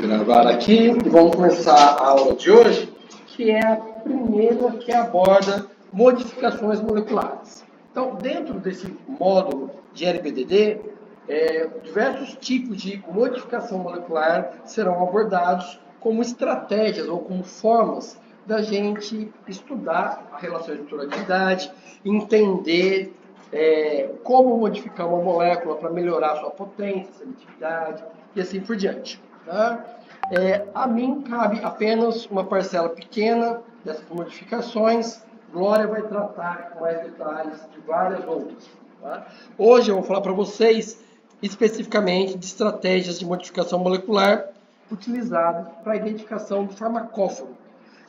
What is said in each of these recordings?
gravar aqui e vamos começar a aula de hoje, que é a primeira que aborda modificações moleculares. Então, dentro desse módulo de LBDD, diversos tipos de modificação molecular serão abordados como estratégias ou como formas da gente estudar a relação estrutura-atividade, entender como modificar uma molécula para melhorar sua potência, seletividade e assim por diante. Tá? A mim cabe apenas uma parcela pequena dessas modificações. Glória vai tratar com mais detalhes de várias outras. Tá? Hoje eu vou falar para vocês especificamente de estratégias de modificação molecular utilizadas para a identificação do farmacóforo.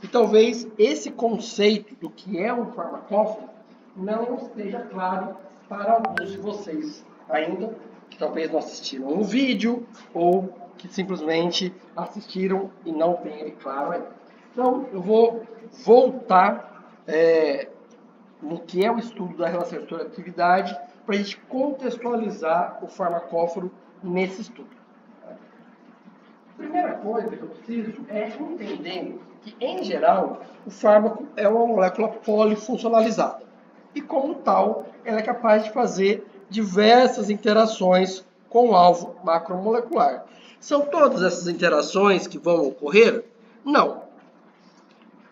E talvez esse conceito do que é um farmacóforo não esteja claro para alguns de vocês ainda, que talvez não assistiram um vídeo ou que simplesmente assistiram e não tem ele claro ainda. Então, eu vou voltar no que é o estudo da relação estrutura-atividade para a gente contextualizar o farmacóforo nesse estudo. A primeira coisa que eu preciso é entender que, em geral, o fármaco é uma molécula polifuncionalizada. E, como tal, ela é capaz de fazer diversas interações com o alvo macromolecular. São todas essas interações que vão ocorrer? Não.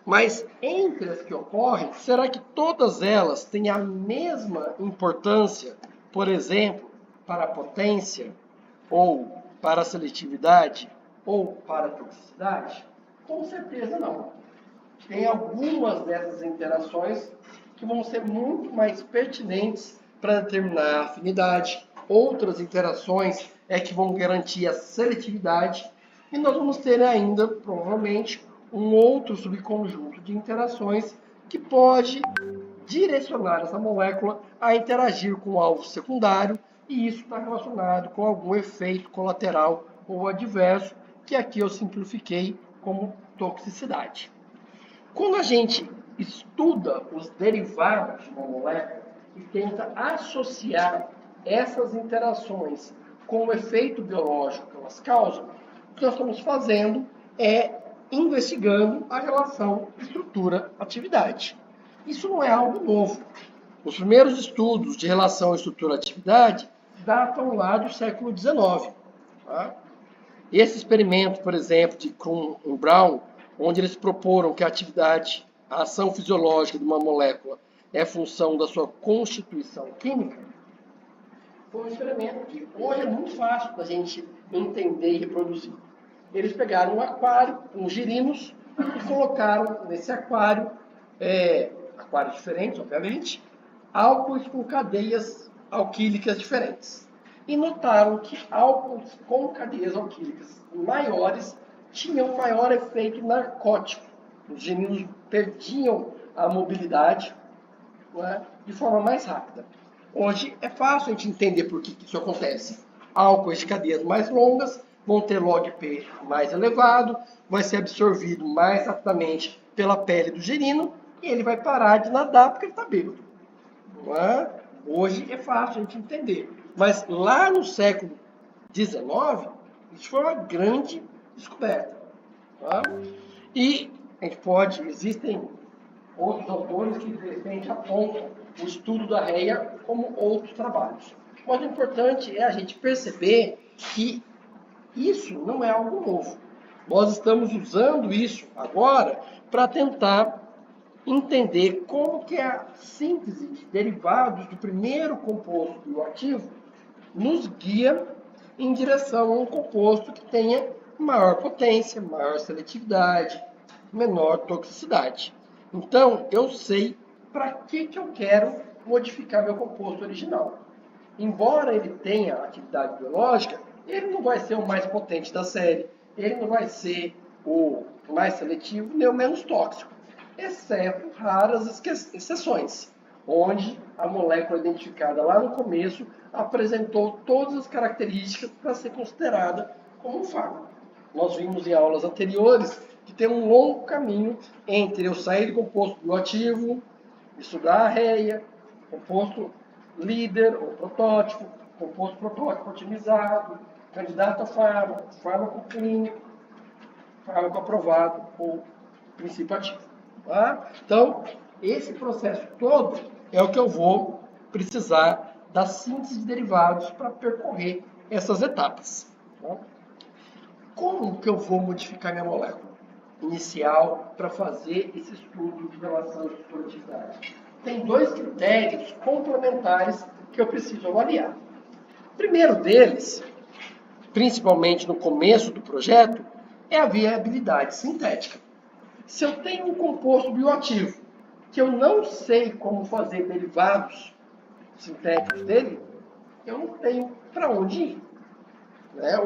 Mas, entre as que ocorrem, será que todas elas têm a mesma importância, por exemplo, para a potência, ou para a seletividade, ou para a toxicidade? Com certeza não. Tem algumas dessas interações que vão ser muito mais pertinentes para determinar a afinidade, outras interações que vão garantir a seletividade, e nós vamos ter ainda, provavelmente, um outro subconjunto de interações que pode direcionar essa molécula a interagir com o alvo secundário, e isso está relacionado com algum efeito colateral ou adverso, que aqui eu simplifiquei como toxicidade. Quando a gente estuda os derivados de uma molécula e tenta associar essas interações com o efeito biológico que elas causam, o que nós estamos fazendo é investigando a relação estrutura-atividade. Isso não é algo novo. Os primeiros estudos de relação estrutura-atividade datam lá do século XIX. Tá? Esse experimento, por exemplo, de Kuhn e Brown, onde eles proporam que a atividade, a ação fisiológica de uma molécula é função da sua constituição química, foi um experimento que hoje é muito fácil da gente entender e reproduzir. Eles pegaram um aquário com girinos e colocaram nesse aquário, aquários diferentes, obviamente, álcools com cadeias alquílicas diferentes. E notaram que álcools com cadeias alquílicas maiores tinham um maior efeito narcótico. Os girinos perdiam a mobilidade, de forma mais rápida. Hoje é fácil a gente entender por que isso acontece. Álcools de cadeias mais longas vão ter log-P mais elevado, vai ser absorvido mais rapidamente pela pele do girino e ele vai parar de nadar porque ele está bêbado. Hoje é fácil a gente entender. Mas lá no século XIX, isso foi uma grande descoberta. Tá? E a gente existem outros autores que de repente apontam o estudo da REA como outros trabalhos. Mas o importante é a gente perceber que isso não é algo novo. Nós estamos usando isso agora para tentar entender como que a síntese de derivados do primeiro composto bioativo nos guia em direção a um composto que tenha maior potência, maior seletividade, menor toxicidade. Então, eu sei para que eu quero modificar meu composto original. Embora ele tenha atividade biológica, ele não vai ser o mais potente da série, ele não vai ser o mais seletivo, nem o menos tóxico, exceto raras exceções, onde a molécula identificada lá no começo apresentou todas as características para ser considerada como um fármaco. Nós vimos em aulas anteriores que tem um longo caminho entre eu sair do composto bioativo, estudar a REA, composto líder ou protótipo protótipo otimizado, candidato a fármaco, fármaco clínico, fármaco aprovado ou princípio ativo. Tá? Então, esse processo todo é o que eu vou precisar da síntese de derivados para percorrer essas etapas. Tá? Como que eu vou modificar minha molécula inicial para fazer esse estudo de relação de produtividade? Tem dois critérios complementares que eu preciso avaliar. O primeiro deles, principalmente no começo do projeto, é a viabilidade sintética. Se eu tenho um composto bioativo que eu não sei como fazer derivados sintéticos dele, eu não tenho para onde ir.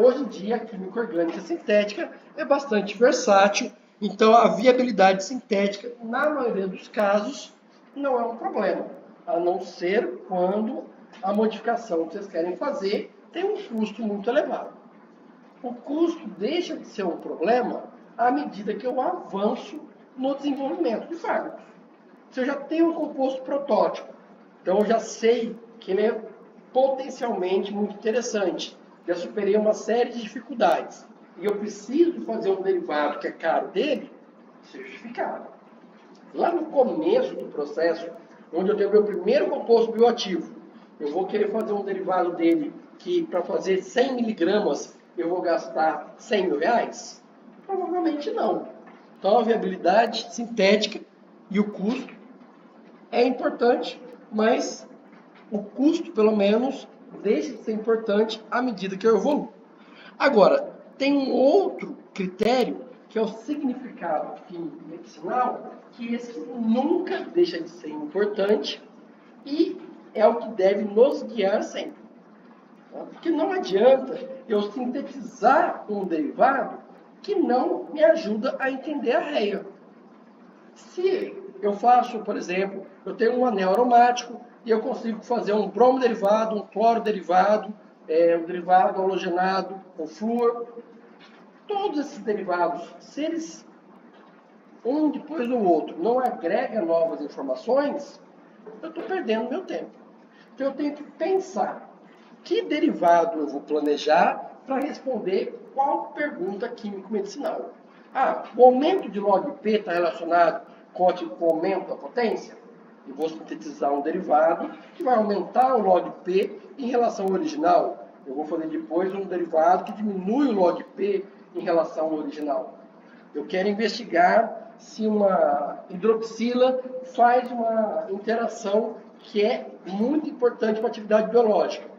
Hoje em dia, a química orgânica sintética é bastante versátil, então a viabilidade sintética, na maioria dos casos, não é um problema, a não ser quando a modificação que vocês querem fazer tem um custo muito elevado. O custo deixa de ser um problema à medida que eu avanço no desenvolvimento de fármacos. Se eu já tenho um composto protótipo, então eu já sei que ele é potencialmente muito interessante, já superei uma série de dificuldades, e eu preciso fazer um derivado que é caro dele, isso é justificável. Lá no começo do processo, onde eu tenho meu primeiro composto bioativo, eu vou querer fazer um derivado dele que para fazer 100 miligramas eu vou gastar 100 mil reais? Provavelmente não. Então a viabilidade sintética e o custo é importante, mas o custo, pelo menos, deixa de ser importante à medida que eu evoluo. Agora, tem um outro critério, que é o significado químico medicinal, que esse nunca deixa de ser importante e é o que deve nos guiar sempre. Porque não adianta eu sintetizar um derivado que não me ajuda a entender a reia. Se eu faço, por exemplo, eu tenho um anel aromático e eu consigo fazer um bromo derivado, um cloro derivado, um derivado halogenado com flúor. Todos esses derivados, se eles, um depois do outro, não agregam novas informações, eu estou perdendo meu tempo. Então eu tenho que pensar que derivado eu vou planejar para responder qual pergunta químico-medicinal. O aumento de log P está relacionado com o aumento da potência? Eu vou sintetizar um derivado que vai aumentar o log P em relação ao original. Eu vou fazer depois um derivado que diminui o log P em relação ao original. Eu quero investigar se uma hidroxila faz uma interação que é muito importante para a atividade biológica.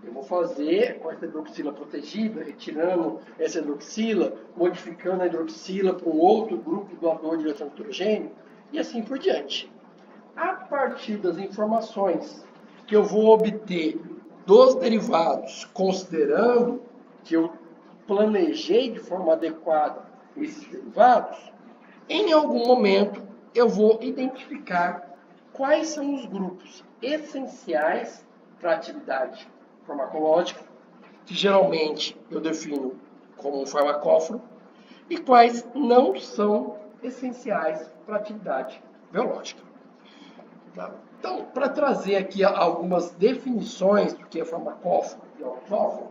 Eu vou fazer com essa hidroxila protegida, retirando essa hidroxila, modificando a hidroxila para um outro grupo doador de eletronitrogênio e assim por diante. A partir das informações que eu vou obter dos derivados, considerando que eu planejei de forma adequada esses derivados, em algum momento eu vou identificar quais são os grupos essenciais para a atividade farmacológica, que geralmente eu defino como um farmacóforo, e quais não são essenciais para a atividade biológica. Tá? Então, para trazer aqui algumas definições do que é farmacóforo e autóforo,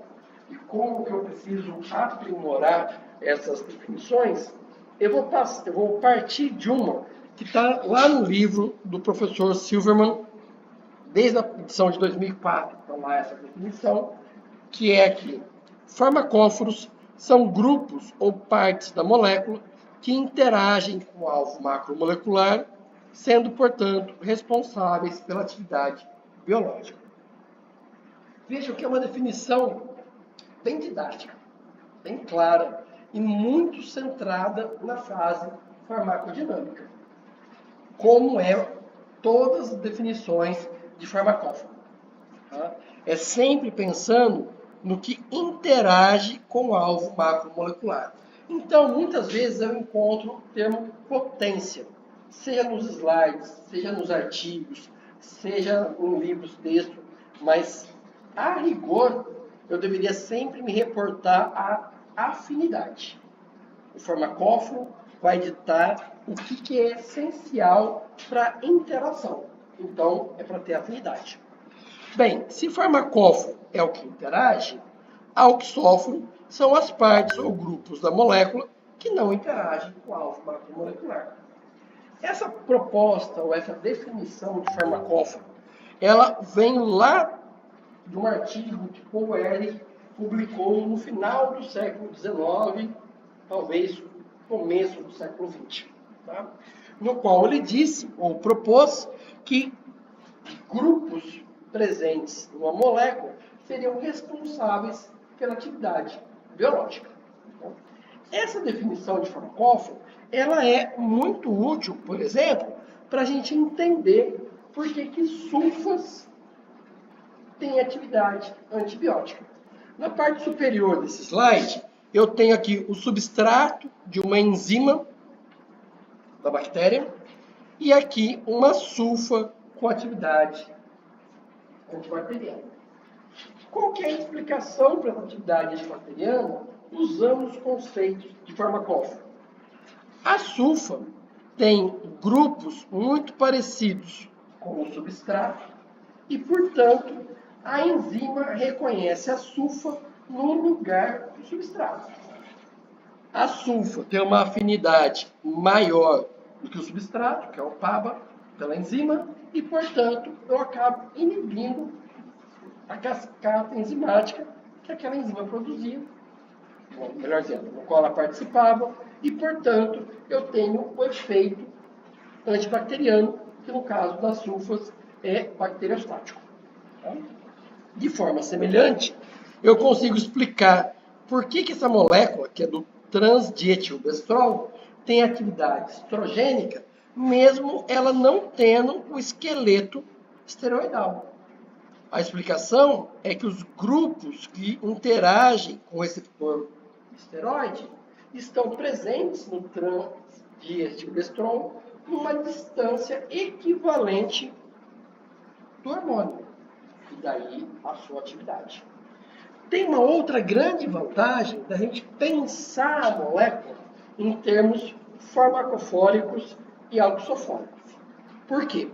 e como que eu preciso aprimorar essas definições, eu vou partir de uma que está lá no livro do professor Silverman, desde a edição de 2004, então lá essa definição, que é que farmacóforos são grupos ou partes da molécula que interagem com o alvo macromolecular, sendo, portanto, responsáveis pela atividade biológica. Vejam que é uma definição bem didática, bem clara e muito centrada na fase farmacodinâmica, como é todas as definições de farmacóforo. Tá? É sempre pensando no que interage com o alvo macromolecular. Então, muitas vezes eu encontro o termo potência, seja nos slides, seja nos artigos, seja em livros texto, mas a rigor eu deveria sempre me reportar à afinidade. O farmacóforo vai ditar o que é essencial para a interação. Então, é para ter afinidade. Bem, se farmacóforo é o que interage, auxóforo são as partes ou grupos da molécula que não interagem com o alvo macromolecular. Essa proposta, ou essa definição de farmacóforo, ela vem lá de um artigo que Paul Ehrlich publicou no final do século XIX, talvez começo do século XX, tá? No qual ele disse, ou propôs, que grupos presentes numa molécula seriam responsáveis pela atividade biológica. Essa definição de farmacóforo, ela é muito útil, por exemplo, para a gente entender por que sulfas têm atividade antibiótica. Na parte superior desse slide, eu tenho aqui o substrato de uma enzima da bactéria e aqui uma sulfa com atividade antibacteriana. Qual que é a explicação para essa atividade antibacteriana usando os conceitos de farmacóforo? A sulfa tem grupos muito parecidos com o substrato e, portanto, a enzima reconhece a sulfa no lugar do substrato. A sulfa tem uma afinidade maior do que o substrato, que é o PABA, pela enzima, e, portanto, eu acabo inibindo a cascata enzimática que aquela enzima produzia, melhor dizendo, no qual ela participava, e, portanto, eu tenho o efeito antibacteriano, que no caso das sulfas é bacteriostático. Tá? De forma semelhante, eu consigo explicar por que essa molécula, que é do transdietilbestrol, tem atividade estrogênica, mesmo ela não tendo o esqueleto esteroidal. A explicação é que os grupos que interagem com o receptor esteroide estão presentes no transdietilbestrol numa distância equivalente do hormônio, e daí a sua atividade. Tem uma outra grande vantagem da gente pensar a molécula em termos farmacofóricos e alcosolfóricos. Por quê?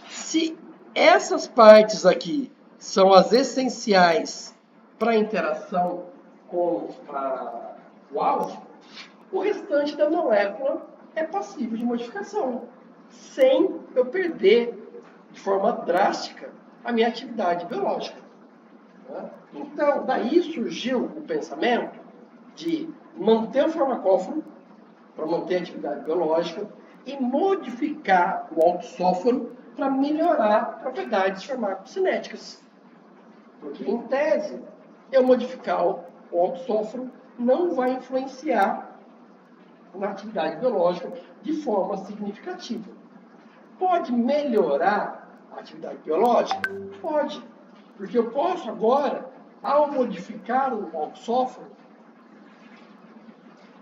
Se essas partes aqui são as essenciais para a interação com o alvo, o restante da molécula é passível de modificação, sem eu perder de forma drástica a minha atividade biológica. Então, daí surgiu o pensamento de manter o farmacóforo para manter a atividade biológica e modificar o alcossóforo para melhorar propriedades farmacocinéticas. Porque, em tese, eu modificar o alcossóforo não vai influenciar na atividade biológica de forma significativa. Pode melhorar a atividade biológica? Pode. Porque eu posso agora, ao modificar o alcossóforo,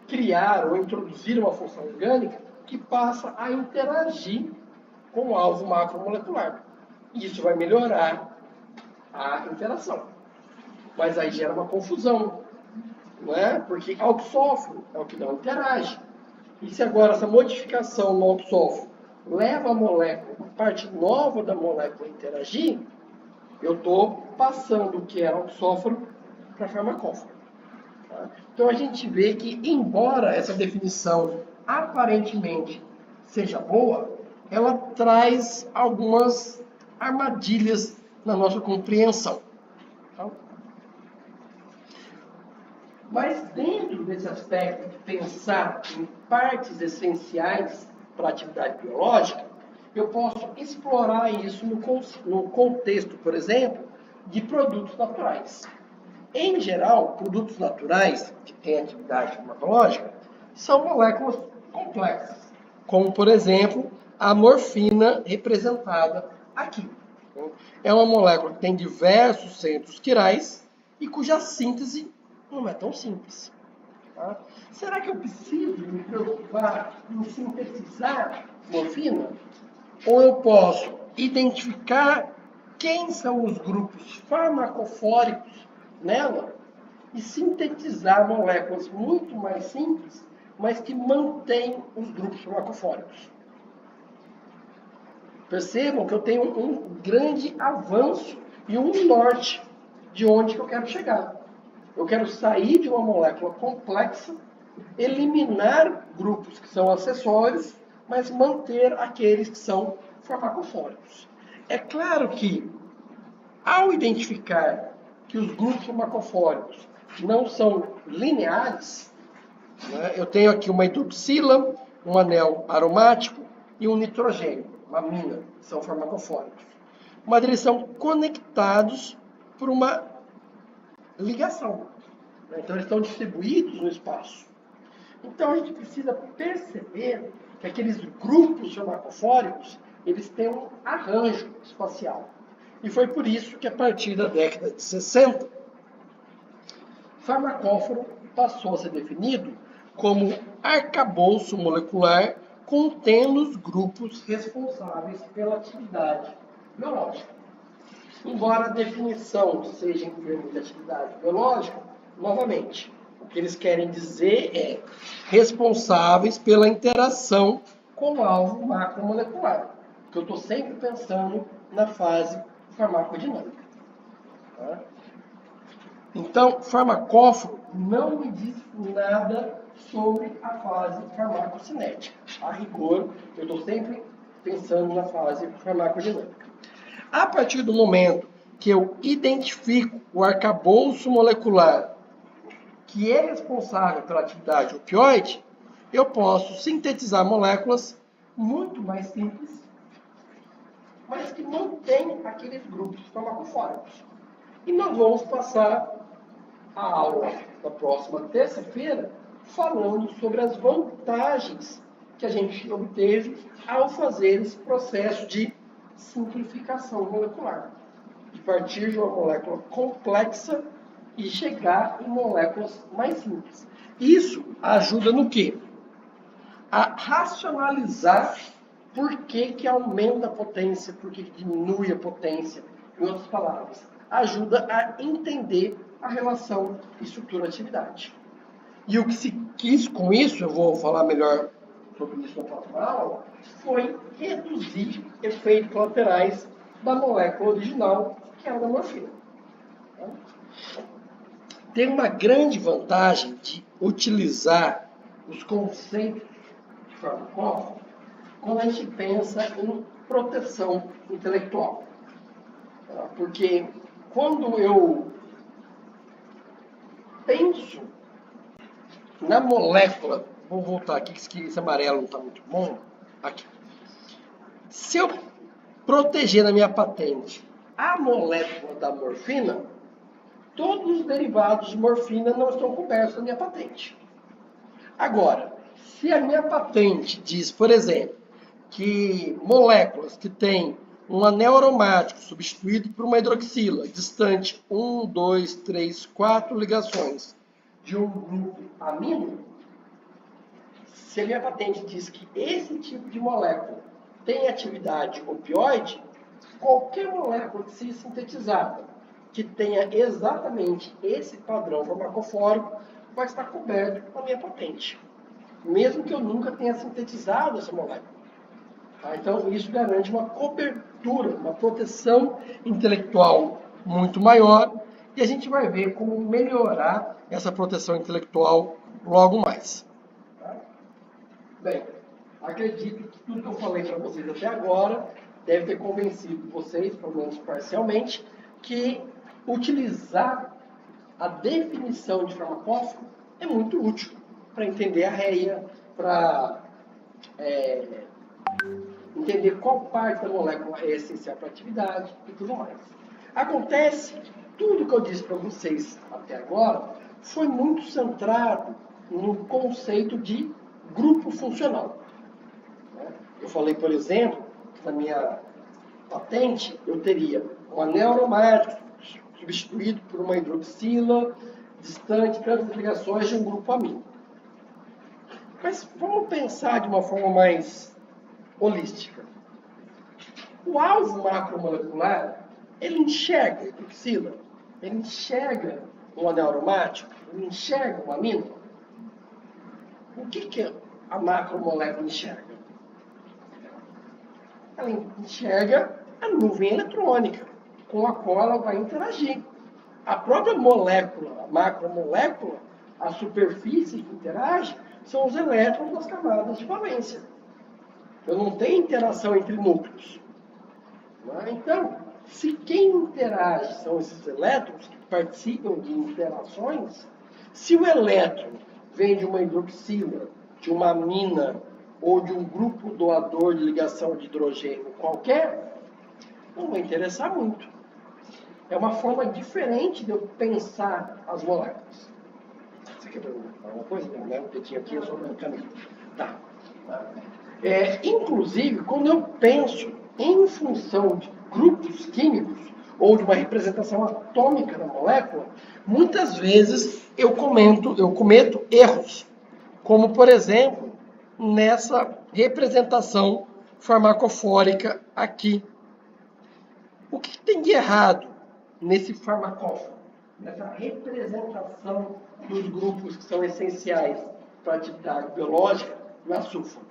criar ou introduzir uma função orgânica que passa a interagir com o alvo macromolecular. E isso vai melhorar a interação. Mas aí gera uma confusão, não é? Porque alcossóforo é o que não interage. E se agora essa modificação no alcossóforo leva a molécula, a parte nova da molécula a interagir, eu estou passando o que é alcossóforo para farmacóforo. Tá? Então a gente vê que, embora essa definição aparentemente seja boa, ela traz algumas armadilhas na nossa compreensão. Tá? Mas dentro desse aspecto de pensar em partes essenciais para a atividade biológica, eu posso explorar isso no contexto, por exemplo, de produtos naturais. Em geral, produtos naturais que têm atividade farmacológica são moléculas complexas, como, por exemplo, a morfina representada aqui. É uma molécula que tem diversos centros quirais e cuja síntese não é tão simples. Tá? Será que eu preciso me preocupar em sintetizar morfina? Ou eu posso identificar quem são os grupos farmacofóricos nela e sintetizar moléculas muito mais simples, mas que mantêm os grupos farmacofóricos? Percebam que eu tenho um grande avanço e um norte de onde que eu quero chegar. Eu quero sair de uma molécula complexa eliminar grupos que são acessórios, mas manter aqueles que são farmacofóricos. É claro que, ao identificar que os grupos farmacofóricos não são lineares, né, eu tenho aqui uma hidroxila, um anel aromático e um nitrogênio, uma amina, que são farmacofóricos. Mas eles são conectados por uma ligação. Né? Então, eles estão distribuídos no espaço. Então, a gente precisa perceber que aqueles grupos farmacofóricos, eles têm um arranjo espacial. E foi por isso que, a partir da década de 60, farmacóforo passou a ser definido como arcabouço molecular contendo os grupos responsáveis pela atividade biológica. Embora a definição seja em termos de atividade biológica, novamente, o que eles querem dizer é responsáveis pela interação com o alvo macromolecular, que eu estou sempre pensando na fase farmacodinâmica. Tá? Então, farmacóforo não me diz nada sobre a fase farmacocinética. A rigor, eu estou sempre pensando na fase farmacodinâmica. A partir do momento que eu identifico o arcabouço molecular que é responsável pela atividade opioide, eu posso sintetizar moléculas muito mais simples, mas que mantêm aqueles grupos farmacofóricos. E nós vamos passar a aula da próxima terça-feira falando sobre as vantagens que a gente obteve ao fazer esse processo de simplificação molecular, de partir de uma molécula complexa e chegar em moléculas mais simples. Isso ajuda no quê? A racionalizar por que aumenta a potência, por que diminui a potência. Em outras palavras, ajuda a entender a relação estrutura-atividade. E o que se quis com isso, eu vou falar melhor sobre isso na próxima aula, foi reduzir efeitos colaterais da molécula original, que era da morfina. Tem uma grande vantagem de utilizar os conceitos de farmacóforo quando a gente pensa em proteção intelectual. Porque quando eu penso na molécula, vou voltar aqui, que esse amarelo não está muito bom. Aqui. Se eu proteger na minha patente a molécula da morfina, todos os derivados de morfina não estão cobertos na minha patente. Agora, se a minha patente diz, por exemplo, que moléculas que têm um anel aromático substituído por uma hidroxila, distante 1, 2, 3, 4 ligações de um grupo amino, se a minha patente diz que esse tipo de molécula tem atividade opioide, qualquer molécula que seja sintetizada que tenha exatamente esse padrão farmacofórico vai estar coberto com a minha patente, mesmo que eu nunca tenha sintetizado essa molécula. Tá? Então, isso garante uma cobertura, uma proteção intelectual muito maior, e a gente vai ver como melhorar essa proteção intelectual logo mais. Tá? Bem, acredito que tudo que eu falei para vocês até agora deve ter convencido vocês, pelo menos parcialmente, que utilizar a definição de farmacóforo é muito útil para entender a REA, para entender qual parte da molécula é essencial para a atividade e tudo mais. Acontece que tudo que eu disse para vocês até agora foi muito centrado no conceito de grupo funcional. Eu falei, por exemplo, que na minha patente eu teria um anel aromático substituído por uma hidroxila distante tantas ligações de um grupo amino. Mas vamos pensar de uma forma mais holística. O alvo macromolecular, ele enxerga a hidroxila, ele enxerga um anel aromático, ele enxerga um amino. O que a macromolécula enxerga? Ela enxerga a nuvem eletrônica com a qual ela vai interagir. A própria molécula, a macromolécula, a superfície que interage são os elétrons das camadas de valência. Eu não tenho interação entre núcleos. Então, se quem interage são esses elétrons que participam de interações, se o elétron vem de uma hidroxila, de uma amina ou de um grupo doador de ligação de hidrogênio qualquer, não vai interessar muito. É uma forma diferente de eu pensar as moléculas. Você quer perguntar alguma coisa? Não, né? O dedinho aqui é só uma caneta. Tá. Inclusive, quando eu penso em função de grupos químicos ou de uma representação atômica da molécula, muitas vezes eu cometo erros, como, por exemplo, nessa representação farmacofórica aqui. O que tem de errado nesse farmacóforo, nessa representação dos grupos que são essenciais para a atividade biológica na sulfa?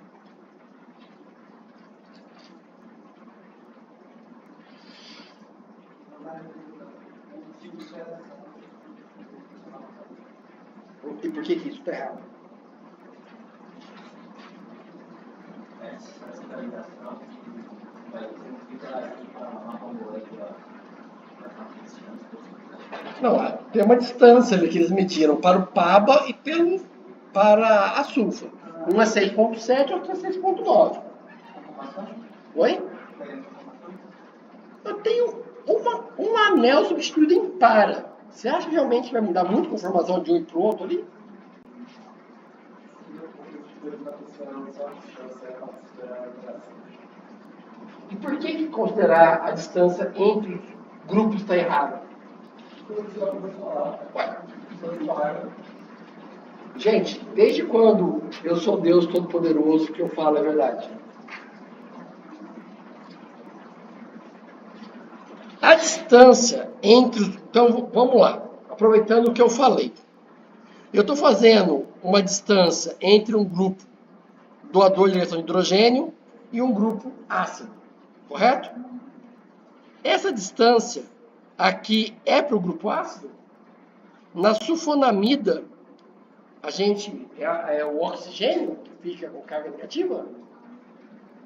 E por que isso está errado? Essa ligação vai significar uma molécula. Não, tem uma distância ali que eles mediram para o PABA e para a sulfa. Um é 6,7 e outro é 6,9. Oi? Eu tenho um anel substituído em para. Você acha que realmente vai mudar muito a conformação de um para o outro ali? E por que considerar a distância entre os grupos está errada? Gente, desde quando eu sou Deus Todo-Poderoso, que eu falo é verdade? A distância entre os... Então, vamos lá. Aproveitando o que eu falei. Eu estou fazendo uma distância entre um grupo doador de ligação de hidrogênio e um grupo ácido. Correto? Essa distância aqui é para o grupo ácido? Na sulfonamida, a gente é o oxigênio que fica com carga negativa?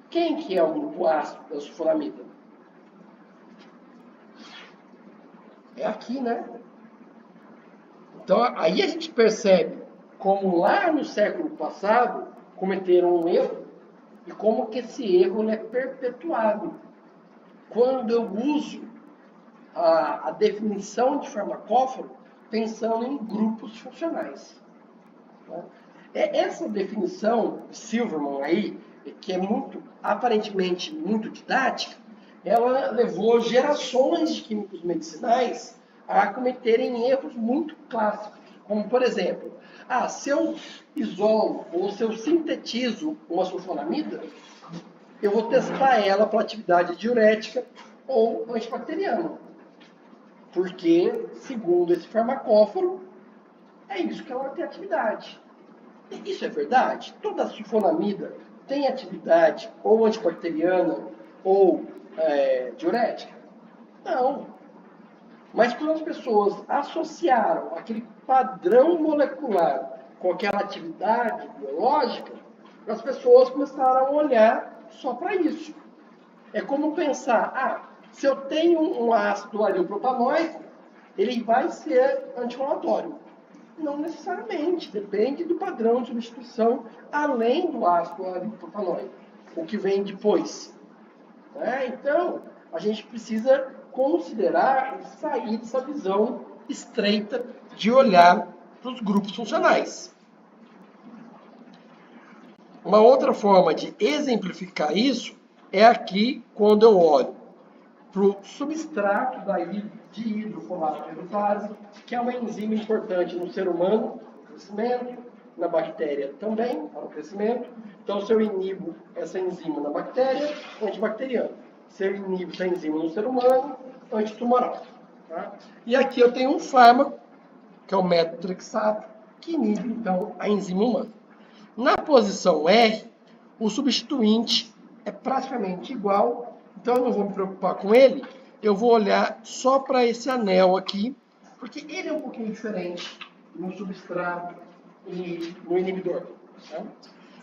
Quem que é o grupo ácido da sulfonamida? É aqui, né? Então, aí a gente percebe como lá no século passado cometeram um erro e como que esse erro é perpetuado. Quando eu uso a definição de farmacóforo pensando em grupos funcionais. Essa definição de Silverman aí, que é aparentemente muito didática, ela levou gerações de químicos medicinais a cometerem erros muito clássicos, como por exemplo, se eu isolo ou se eu sintetizo uma sulfonamida, eu vou testar ela para atividade diurética ou antibacteriana. Porque, segundo esse farmacóforo, é isso que ela tem atividade. E isso é verdade? Toda sulfonamida tem atividade ou antibacteriana ou diurética? Não. Mas quando as pessoas associaram aquele padrão molecular com aquela atividade biológica, as pessoas começaram a olhar só para isso. É como pensar, se eu tenho um ácido aril-propanoico, ele vai ser anti-inflamatório. Não necessariamente, depende do padrão de substituição, além do ácido aril-propanoico, o que vem depois. Então, a gente precisa considerar e sair dessa visão estreita de olhar para os grupos funcionais. Uma outra forma de exemplificar isso é aqui, quando eu olho para o substrato de hidrofolato redutase, que é uma enzima importante no ser humano, no crescimento, na bactéria também, para o crescimento. Então, se eu inibo essa enzima na bactéria, antibacteriano. Se eu inibo essa enzima no ser humano, antitumoral. Tá? E aqui eu tenho um fármaco, que é o metotrexato, que inibe, então, a enzima humana. Na posição R, o substituinte é praticamente igual, então eu não vou me preocupar com ele, eu vou olhar só para esse anel aqui, porque ele é um pouquinho diferente no substrato e no inibidor. Tá?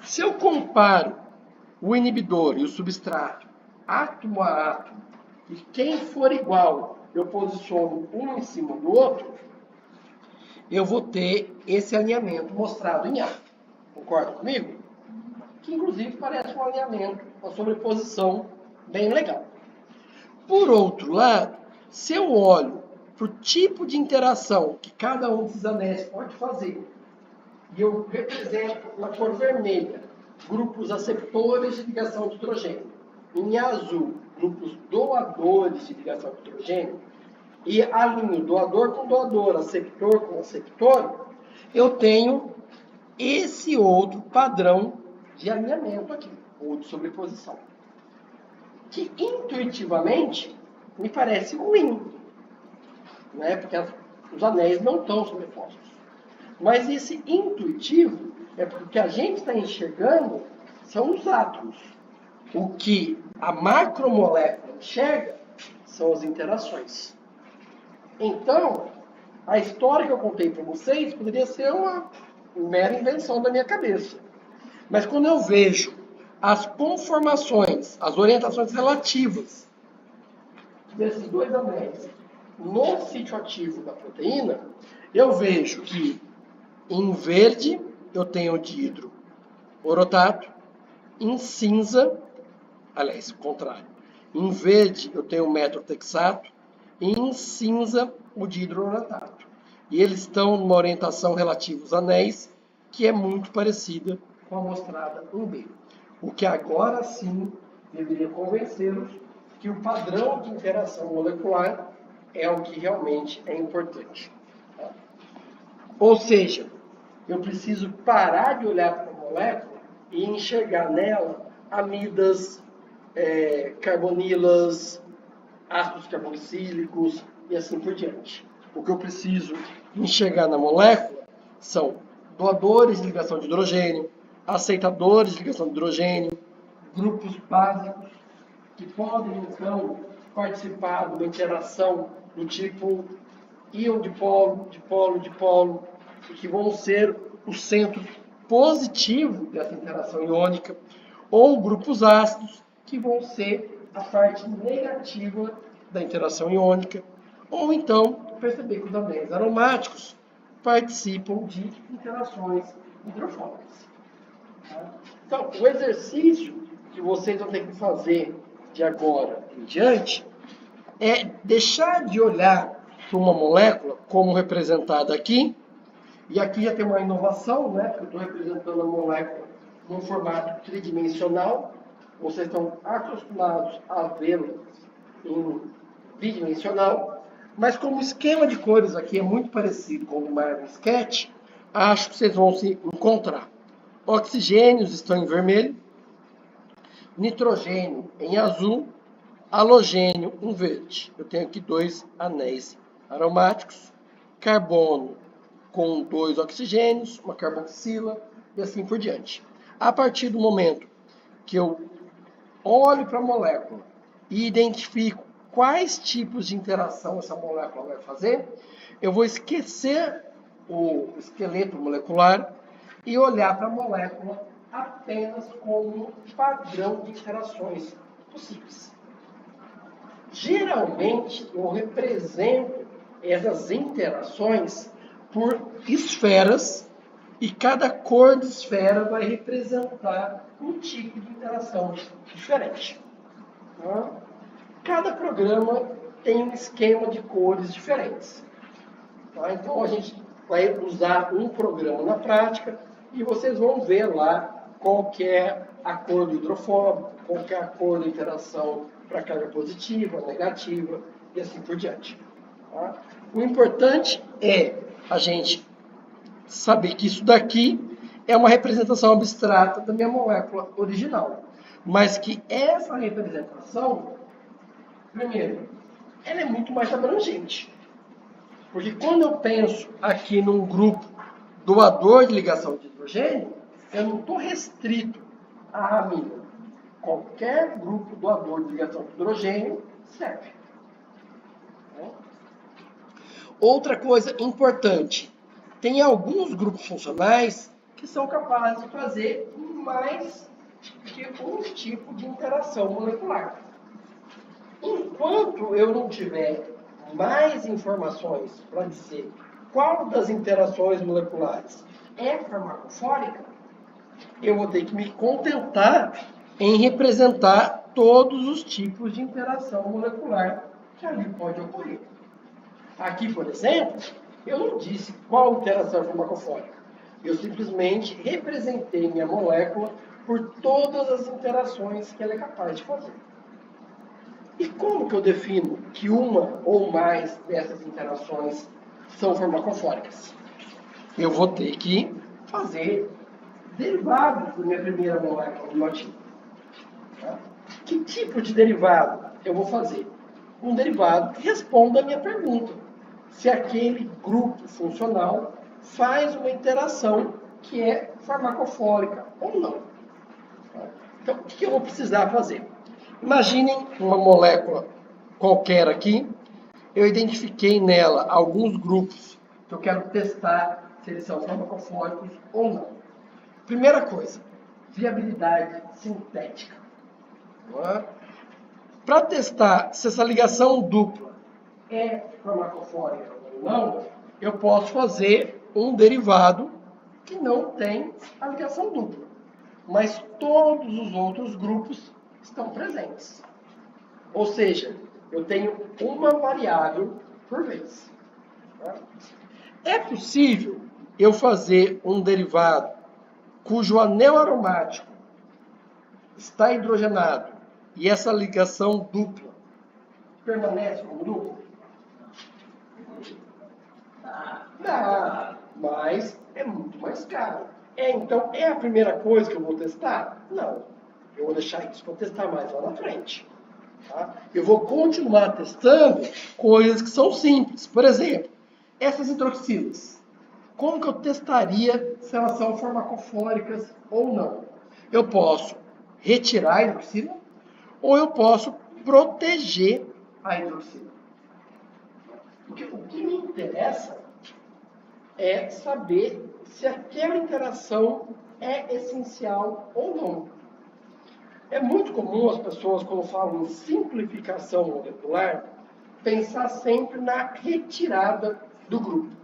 Se eu comparo o inibidor e o substrato átomo a átomo, e quem for igual eu posiciono um em cima do outro, eu vou ter esse alinhamento mostrado em A. Concorda comigo? Que inclusive parece um alinhamento, uma sobreposição bem legal. Por outro lado, se eu olho para o tipo de interação que cada um desses anéis pode fazer, e eu represento na cor vermelha grupos aceptores de ligação de hidrogênio, em azul, grupos doadores de ligação de hidrogênio, e alinho doador com doador, aceptor com aceptor, eu tenho esse outro padrão de alinhamento aqui, ou de sobreposição, que intuitivamente me parece ruim, né? Porque os anéis não estão sobrepostos. Mas esse intuitivo é porque o que a gente está enxergando são os átomos. O que a macromolécula enxerga são as interações. Então, a história que eu contei para vocês poderia ser uma mera invenção da minha cabeça. Mas quando eu vejo as conformações, as orientações relativas desses dois anéis no sítio ativo da proteína, eu vejo que em verde eu tenho o dihidroorotato, em cinza, aliás, o contrário, em verde eu tenho o metrotexato e em cinza o dihidroorotato. E eles estão numa orientação relativa aos anéis que é muito parecida com a mostrada em B. O que agora sim deveria convencê-los que o padrão de interação molecular é o que realmente é importante. Tá? Ou seja, eu preciso parar de olhar para a molécula e enxergar nela amidas, carbonilas, ácidos carboxílicos e assim por diante. O que eu preciso enxergar na molécula são doadores de ligação de hidrogênio, aceitadores de ligação de hidrogênio, grupos básicos que podem, então, participar de uma interação do tipo íon dipolo, dipolo, dipolo, e que vão ser o centro positivo dessa interação iônica, ou grupos ácidos, que vão ser a parte negativa da interação iônica, ou então perceber que os anéis aromáticos participam de interações hidrofóbicas. Então, o exercício que vocês vão ter que fazer de agora em diante é deixar de olhar para uma molécula como representada aqui, e aqui já tem uma inovação, né? Porque eu estou representando a molécula num formato tridimensional. Vocês estão acostumados a vê-la em bidimensional, mas como o esquema de cores aqui é muito parecido com o do Marvin Sketch, acho que vocês vão se encontrar. Oxigênios estão em vermelho, nitrogênio em azul, halogênio em verde. Eu tenho aqui dois anéis aromáticos, carbono com dois oxigênios, uma carboxila e assim por diante. A partir do momento que eu olho para a molécula e identifico quais tipos de interação essa molécula vai fazer, eu vou esquecer o esqueleto molecular e olhar para a molécula apenas como padrão de interações possíveis. Geralmente, eu represento essas interações por esferas e cada cor de esfera vai representar um tipo de interação diferente. Cada programa tem um esquema de cores diferentes. Então, a gente vai usar um programa na prática e vocês vão ver lá qual que é a cor do hidrofóbico, qual que é a cor da interação para carga positiva, negativa e assim por diante. O importante é a gente saber que isso daqui é uma representação abstrata da minha molécula original, mas que essa representação, primeiro, ela é muito mais abrangente. Porque quando eu penso aqui num grupo doador de ligação de hidrogênio, eu não estou restrito à amina. Qualquer grupo doador de ligação de hidrogênio serve. Outra coisa importante, tem alguns grupos funcionais que são capazes de fazer mais que um tipo de interação molecular. Enquanto eu não tiver mais informações para dizer qual das interações moleculares é farmacofórica, eu vou ter que me contentar em representar todos os tipos de interação molecular que ali pode ocorrer. Aqui, por exemplo, eu não disse qual interação é farmacofórica. Eu simplesmente representei minha molécula por todas as interações que ela é capaz de fazer. E como que eu defino que uma ou mais dessas interações são farmacofóricas? Eu vou ter que fazer derivados da minha primeira molécula bioativa. Que tipo de derivado eu vou fazer? Um derivado que responda a minha pergunta. Se aquele grupo funcional faz uma interação que é farmacofórica ou não. Então, o que eu vou precisar fazer? Imaginem uma molécula qualquer aqui. Eu identifiquei nela alguns grupos que eu quero testar se eles são farmacofóricos ou não. Primeira coisa, viabilidade sintética. Para testar se essa ligação dupla é farmacofórica ou não, eu posso fazer um derivado que não tem a ligação dupla, mas todos os outros grupos estão presentes. Ou seja, eu tenho uma variável por vez. É possível eu fazer um derivado cujo anel aromático está hidrogenado e essa ligação dupla permanece como dupla? Dá, mas é muito mais caro. Então, é a primeira coisa que eu vou testar? Não. Eu vou deixar isso para testar mais lá na frente. Tá? Eu vou continuar testando coisas que são simples. Por exemplo, essas hidroxilas. Como que eu testaria se elas são farmacofóricas ou não? Eu posso retirar a hidroxila ou eu posso proteger a hidroxila. Porque o que me interessa é saber se aquela interação é essencial ou não. É muito comum as pessoas, quando falam em simplificação molecular, pensar sempre na retirada do grupo.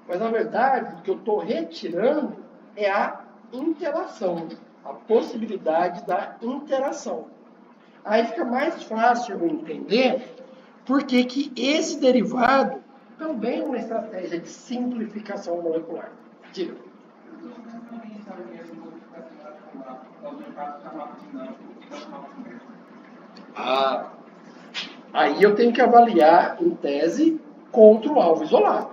Mas, na verdade, o que eu estou retirando é a interação, a possibilidade da interação. Aí fica mais fácil eu entender por que esse derivado também é uma estratégia de simplificação molecular. Diga. Aí eu tenho que avaliar, em tese, contra o alvo isolado.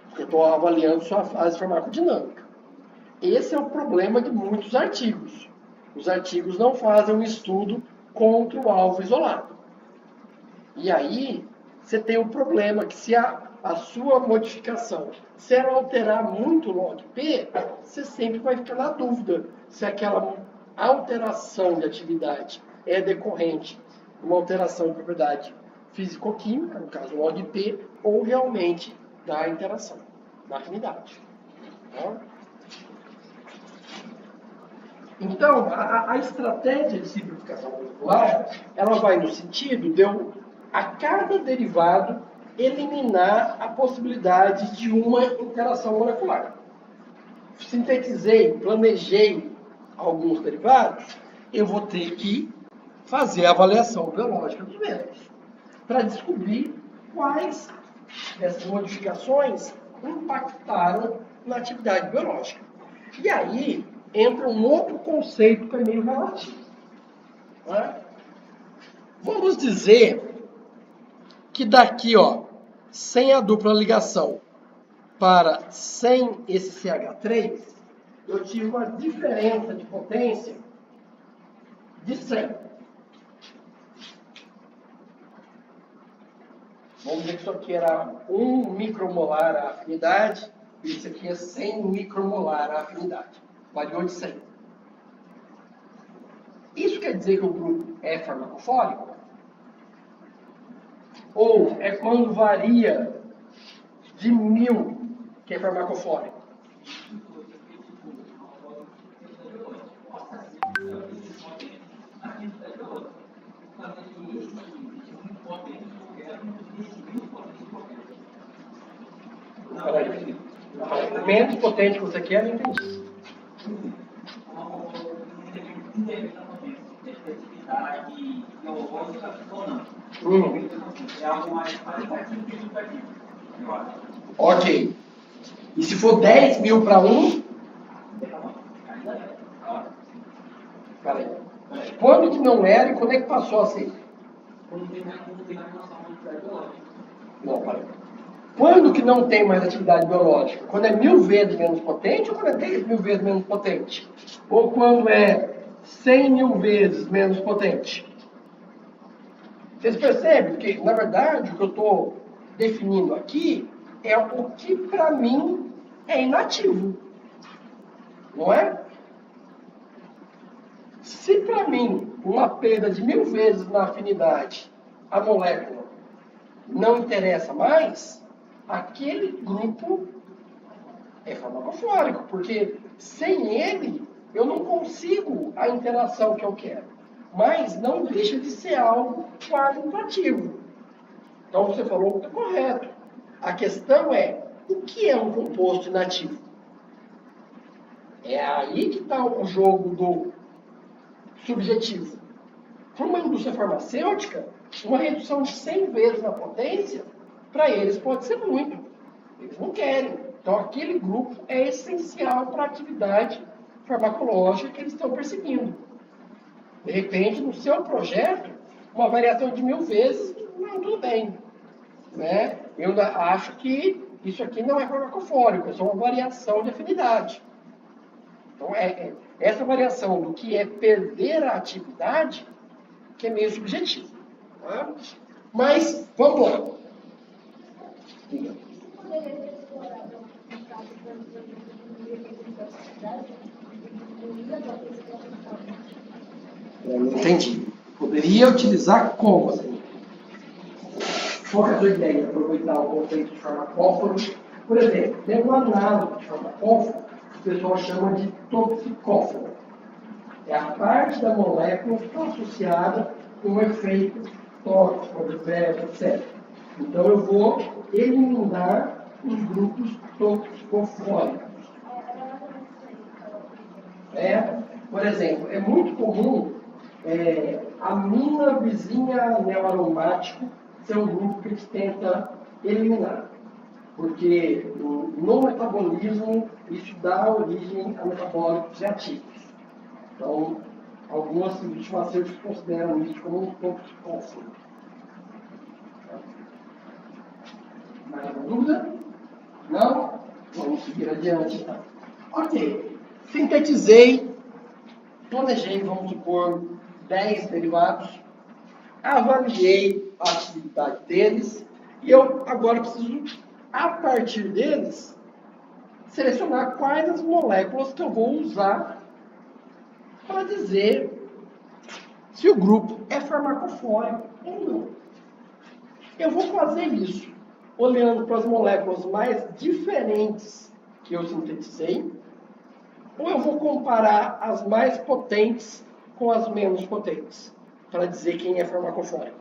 Porque eu estou avaliando só a fase farmacodinâmica. Esse é o problema de muitos artigos. Os artigos não fazem um estudo contra o alvo isolado. E aí, você tem o problema que se a sua modificação, se ela alterar muito o log P, você sempre vai ficar na dúvida se aquela alteração de atividade é decorrente de uma alteração de propriedade físico-química, no caso log P, ou realmente da interação, da afinidade. Tá? Então, a estratégia de simplificação molecular, ela vai no sentido de eu, a cada derivado, eliminar a possibilidade de uma interação molecular. Sintetizei, planejei alguns derivados, eu vou ter que fazer a avaliação biológica dos mesmos, para descobrir quais dessas modificações impactaram na atividade biológica. E aí entra um outro conceito que é meio relativo. Né? Vamos dizer que daqui, sem a dupla ligação para sem esse CH3, eu tive uma diferença de potência de 100. Vamos dizer que isso aqui era 1 micromolar a afinidade, e isso aqui é 100 micromolar a afinidade. Variou de 100. Isso quer dizer que o grupo é farmacofórico? Ou é quando varia de 1000 que é farmacofórico? Peraí. O menos potente que você quer, não entendi. É algo mais parecido que isso aqui. Ok. E se for 10 mil para 1? Peraí. Quando que não era e quando é que passou a ser? Não, peraí. Quando que não tem mais atividade biológica? Quando é 1000 vezes menos potente ou quando é 10 mil vezes menos potente? Ou quando é 100 mil vezes menos potente? Vocês percebem que, na verdade, o que eu estou definindo aqui é o que para mim é inativo. Não é? Se para mim uma perda de 1000 vezes na afinidade, a molécula, não interessa mais, aquele grupo é farmacofórico, porque sem ele eu não consigo a interação que eu quero. Mas não deixa de ser algo quase inativo. Então você falou muito correto. A questão é, o que é um composto inativo? É aí que está o jogo do subjetivo. Para uma indústria farmacêutica, uma redução de 100 vezes na potência, para eles pode ser muito. Eles não querem. Então, aquele grupo é essencial para a atividade farmacológica que eles estão perseguindo. De repente, no seu projeto, uma variação de 1000 vezes, não, tudo bem. Né? Eu acho que isso aqui não é farmacofórico, é só uma variação de afinidade. Então, essa variação do que é perder a atividade, que é meio subjetivo. Tá? Mas, vamos lá. Diga. Eu não entendi. Poderia utilizar como? Assim? Qual é a sua ideia? Aproveitar o conceito de farmacóforo. Por exemplo, tem um análogo de farmacóforo que o pessoal chama de toxicóforo. É a parte da molécula que está associada com um efeito tóxico, adverso, etc. Então eu vou eliminar os grupos toxicofóricos. Por exemplo, é muito comum a mina vizinha anel aromático ser um grupo que a gente tenta eliminar. Porque no metabolismo isso dá origem a metabólicos reativos. Então, algumas farmacêuticas consideram isso como um toxicóforo. Mais alguma dúvida? Não? Vamos seguir adiante, então. Ok. Sintetizei, planejei, vamos supor, 10 derivados, avaliei a atividade deles, e eu agora preciso, a partir deles, selecionar quais as moléculas que eu vou usar para dizer se o grupo é farmacofórico ou não. Eu vou fazer isso olhando para as moléculas mais diferentes que eu sintetizei, ou eu vou comparar as mais potentes com as menos potentes, para dizer quem é farmacofórico.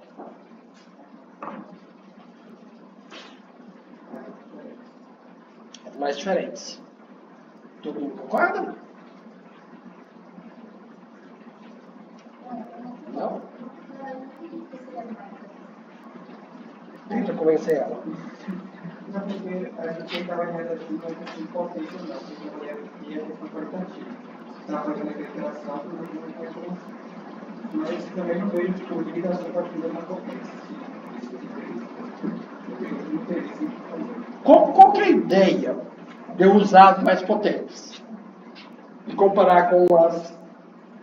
As mais diferentes. Todo mundo concorda? Não? Tenta convencer ela. Não, porque a gente estava vendo aqui não tem potência não, porque é importante. Está fazendo a recuperação, mas também não vejo disponível a sua partida na potência. Qual que é a ideia de eu usar as mais potentes e comparar com as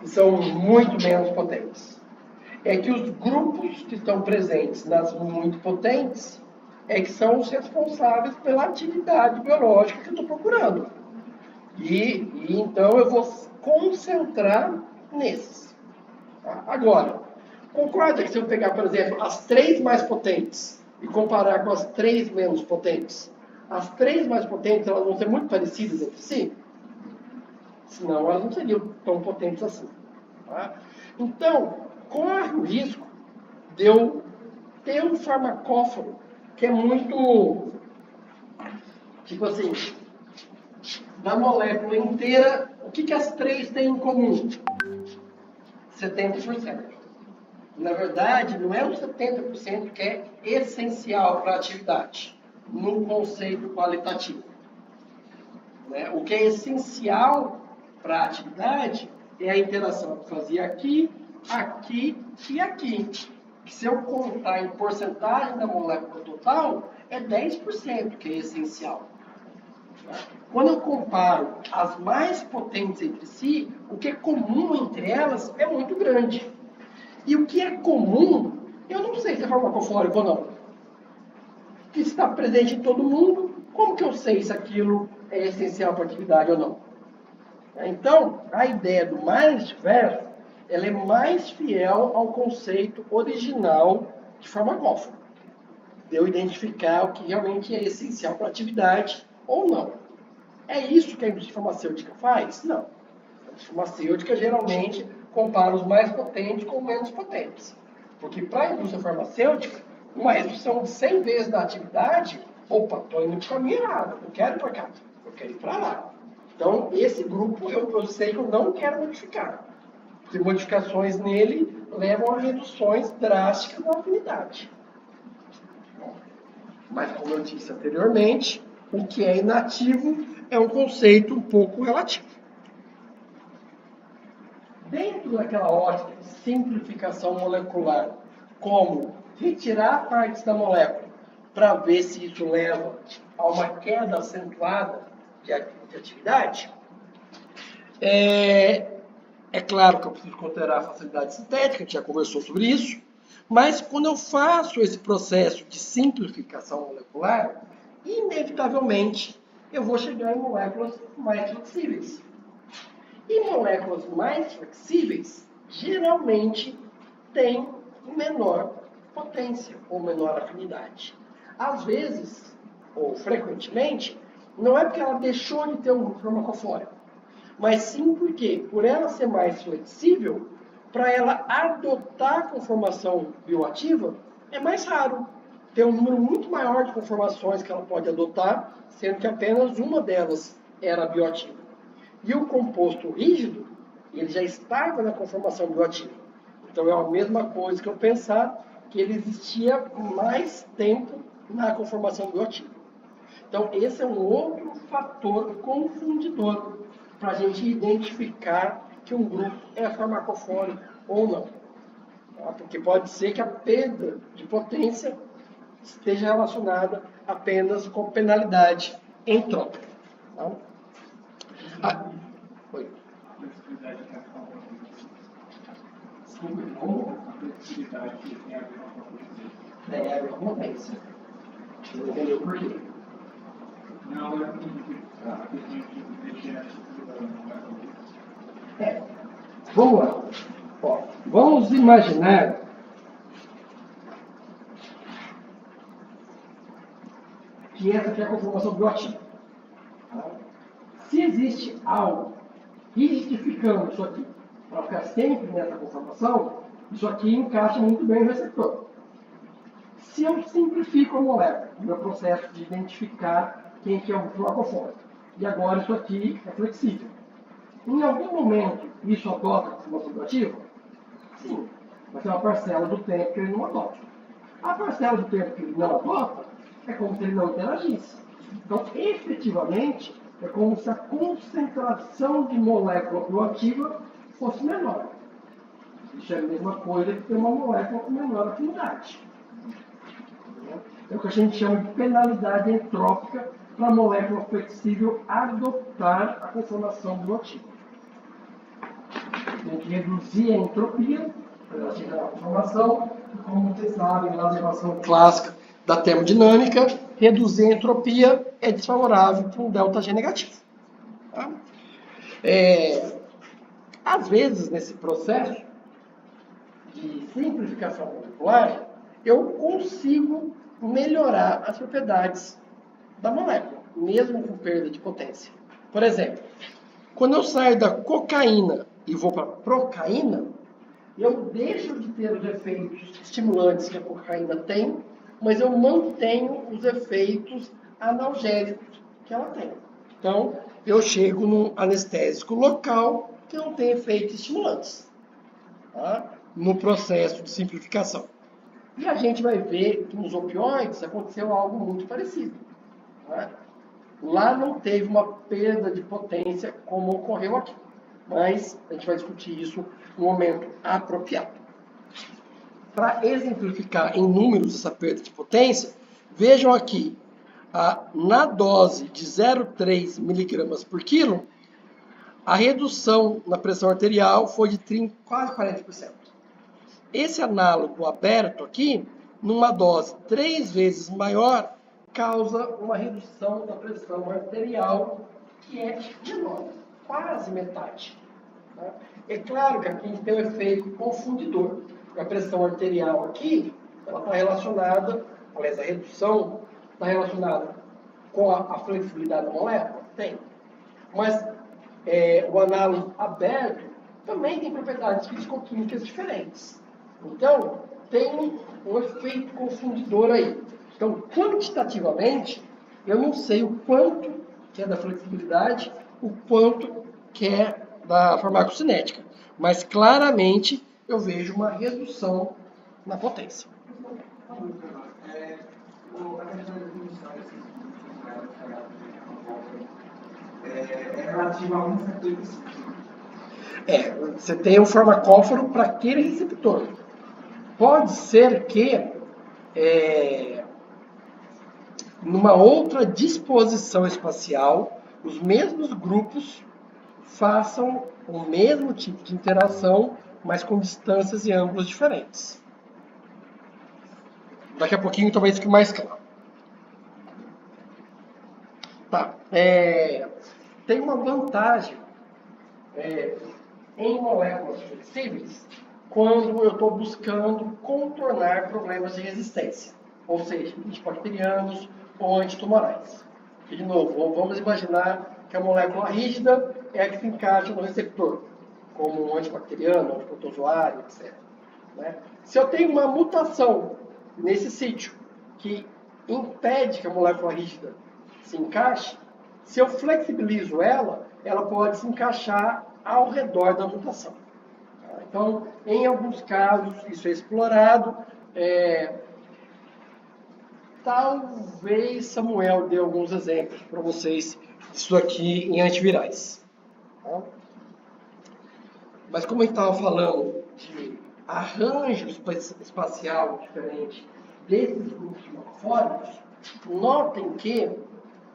que são muito menos potentes? É que os grupos que estão presentes nas muito potentes é que são os responsáveis pela atividade biológica que eu estou procurando. E então eu vou concentrar nesses. Tá? Agora, concorda que se eu pegar, por exemplo, as 3 mais potentes e comparar com as 3 menos potentes, As três mais potentes, elas vão ser muito parecidas entre si? Senão, elas não seriam tão potentes assim. Tá? Então, corre o risco de eu ter um farmacóforo que é muito, tipo assim, na molécula inteira, o que as três têm em comum? 70%. Na verdade, não é os 70% que é essencial para a atividade, no conceito qualitativo. Né? O que é essencial para a atividade é a interação que fazia aqui, aqui e aqui. Que se eu contar em porcentagem da molécula total, é 10% que é essencial. Quando eu comparo as mais potentes entre si, o que é comum entre elas é muito grande. E o que é comum, eu não sei se é farmacofórico ou não. Que está presente em todo mundo, como que eu sei se aquilo é essencial para a atividade ou não? Então, a ideia do mais diverso, ela é mais fiel ao conceito original de farmacóforo. De eu identificar o que realmente é essencial para a atividade ou não. É isso que a indústria farmacêutica faz? Não. A indústria farmacêutica geralmente compara os mais potentes com os menos potentes. Porque para a indústria farmacêutica, uma redução de 100 vezes da atividade, opa, estou indo de caminho errado, não quero ir para cá, eu quero ir para lá. Então, esse grupo eu sei que eu não quero modificar. Porque modificações nele levam a reduções drásticas da afinidade. Mas, como eu disse anteriormente, o que é inativo é um conceito um pouco relativo. Dentro daquela ótica de simplificação molecular, como retirar partes da molécula para ver se isso leva a uma queda acentuada de atividade, é claro que eu preciso considerar a facilidade sintética, a gente já conversou sobre isso, mas quando eu faço esse processo de simplificação molecular, inevitavelmente eu vou chegar em moléculas mais flexíveis. E moléculas mais flexíveis geralmente têm menor potência ou menor afinidade. Às vezes, ou frequentemente, não é porque ela deixou de ter um grupo farmacofórico, mas sim porque, por ela ser mais flexível, para ela adotar a conformação bioativa, é mais raro. Tem um número muito maior de conformações que ela pode adotar, sendo que apenas uma delas era bioativa. E o composto rígido, ele já estava na conformação bioativa. Então é a mesma coisa que eu pensar que ele existia mais tempo na conformação bioativa. Então esse é um outro fator confundidor para a gente identificar que um grupo é farmacofórico ou não. Tá? Porque pode ser que a perda de potência esteja relacionada apenas com penalidade entrópica. Tá? Oi. Tem a ver com potência. Você entendeu por quê? Não, eu Vamos lá. Ó, vamos imaginar que essa aqui é a conformação bioativa. Se existe algo rigidificando isso aqui, para ficar sempre nessa conformação, isso aqui encaixa muito bem no receptor. Se eu simplifico a molécula, o meu processo de identificar quem que é o farmacofórico, e agora isso aqui é flexível. Em algum momento, isso adota a conformação bioativa? Sim, mas é uma parcela do tempo que ele não adota. A parcela do tempo que ele não adota é como se ele não interagisse. Então, efetivamente, é como se a concentração de molécula bioativa fosse menor. Isso é a mesma coisa que ter uma molécula com menor afinidade. É o que a gente chama de penalidade entrópica para a molécula flexível adotar a conformação bioativa. Tem que reduzir a entropia para ela chegar à conformação, e como vocês sabem, na equação clássica da termodinâmica, reduzir a entropia é desfavorável para um ΔG negativo. Tá? Às vezes, nesse processo de simplificação molecular, eu consigo melhorar as propriedades da molécula, mesmo com perda de potência. Por exemplo, quando eu saio da cocaína e vou para a procaína, eu deixo de ter os efeitos estimulantes que a cocaína tem, mas eu mantenho os efeitos analgésicos que ela tem. Então, eu chego num anestésico local que não tem efeitos estimulantes, tá? No processo de simplificação. E a gente vai ver que nos opioides aconteceu algo muito parecido, tá? Lá não teve uma perda de potência como ocorreu aqui, mas a gente vai discutir isso no momento apropriado. Para exemplificar em números essa perda de potência, vejam aqui, na dose de 0,3 mg por quilo, a redução na pressão arterial foi de quase 40%. Esse análogo aberto aqui, numa dose 3 vezes maior, causa uma redução da pressão arterial que é menor, quase metade. Tá? É claro que aqui a gente tem um efeito confundidor. A pressão arterial aqui, ela está relacionada, aliás, a redução está relacionada com a flexibilidade da molécula? Tem. Mas o análogo aberto também tem propriedades fisicoquímicas diferentes. Então, tem um efeito confundidor aí. Então, quantitativamente, eu não sei o quanto que é da flexibilidade, o quanto que é da farmacocinética. Mas, claramente, eu vejo uma redução na potência. É relativo a um receptor específico. Você tem um farmacóforo para aquele receptor. Pode ser que, numa outra disposição espacial, os mesmos grupos façam o mesmo tipo de interação, mas com distâncias e ângulos diferentes. Daqui a pouquinho talvez fique mais claro. Tá. Tem uma vantagem em moléculas flexíveis quando eu estou buscando contornar problemas de resistência, ou seja, antibacterianos ou antitumorais. E, de novo, vamos imaginar que a molécula rígida é a que se encaixa no receptor, como um antibacteriano, antiprotozoário, etc. Né? Se eu tenho uma mutação nesse sítio que impede que a molécula rígida se encaixe, se eu flexibilizo ela, ela pode se encaixar ao redor da mutação. Então, em alguns casos, isso é explorado. Talvez Samuel dê alguns exemplos para vocês disso aqui em antivirais. Tá? Mas como a gente estava falando de arranjo espacial diferente desses grupos morfóricos, notem que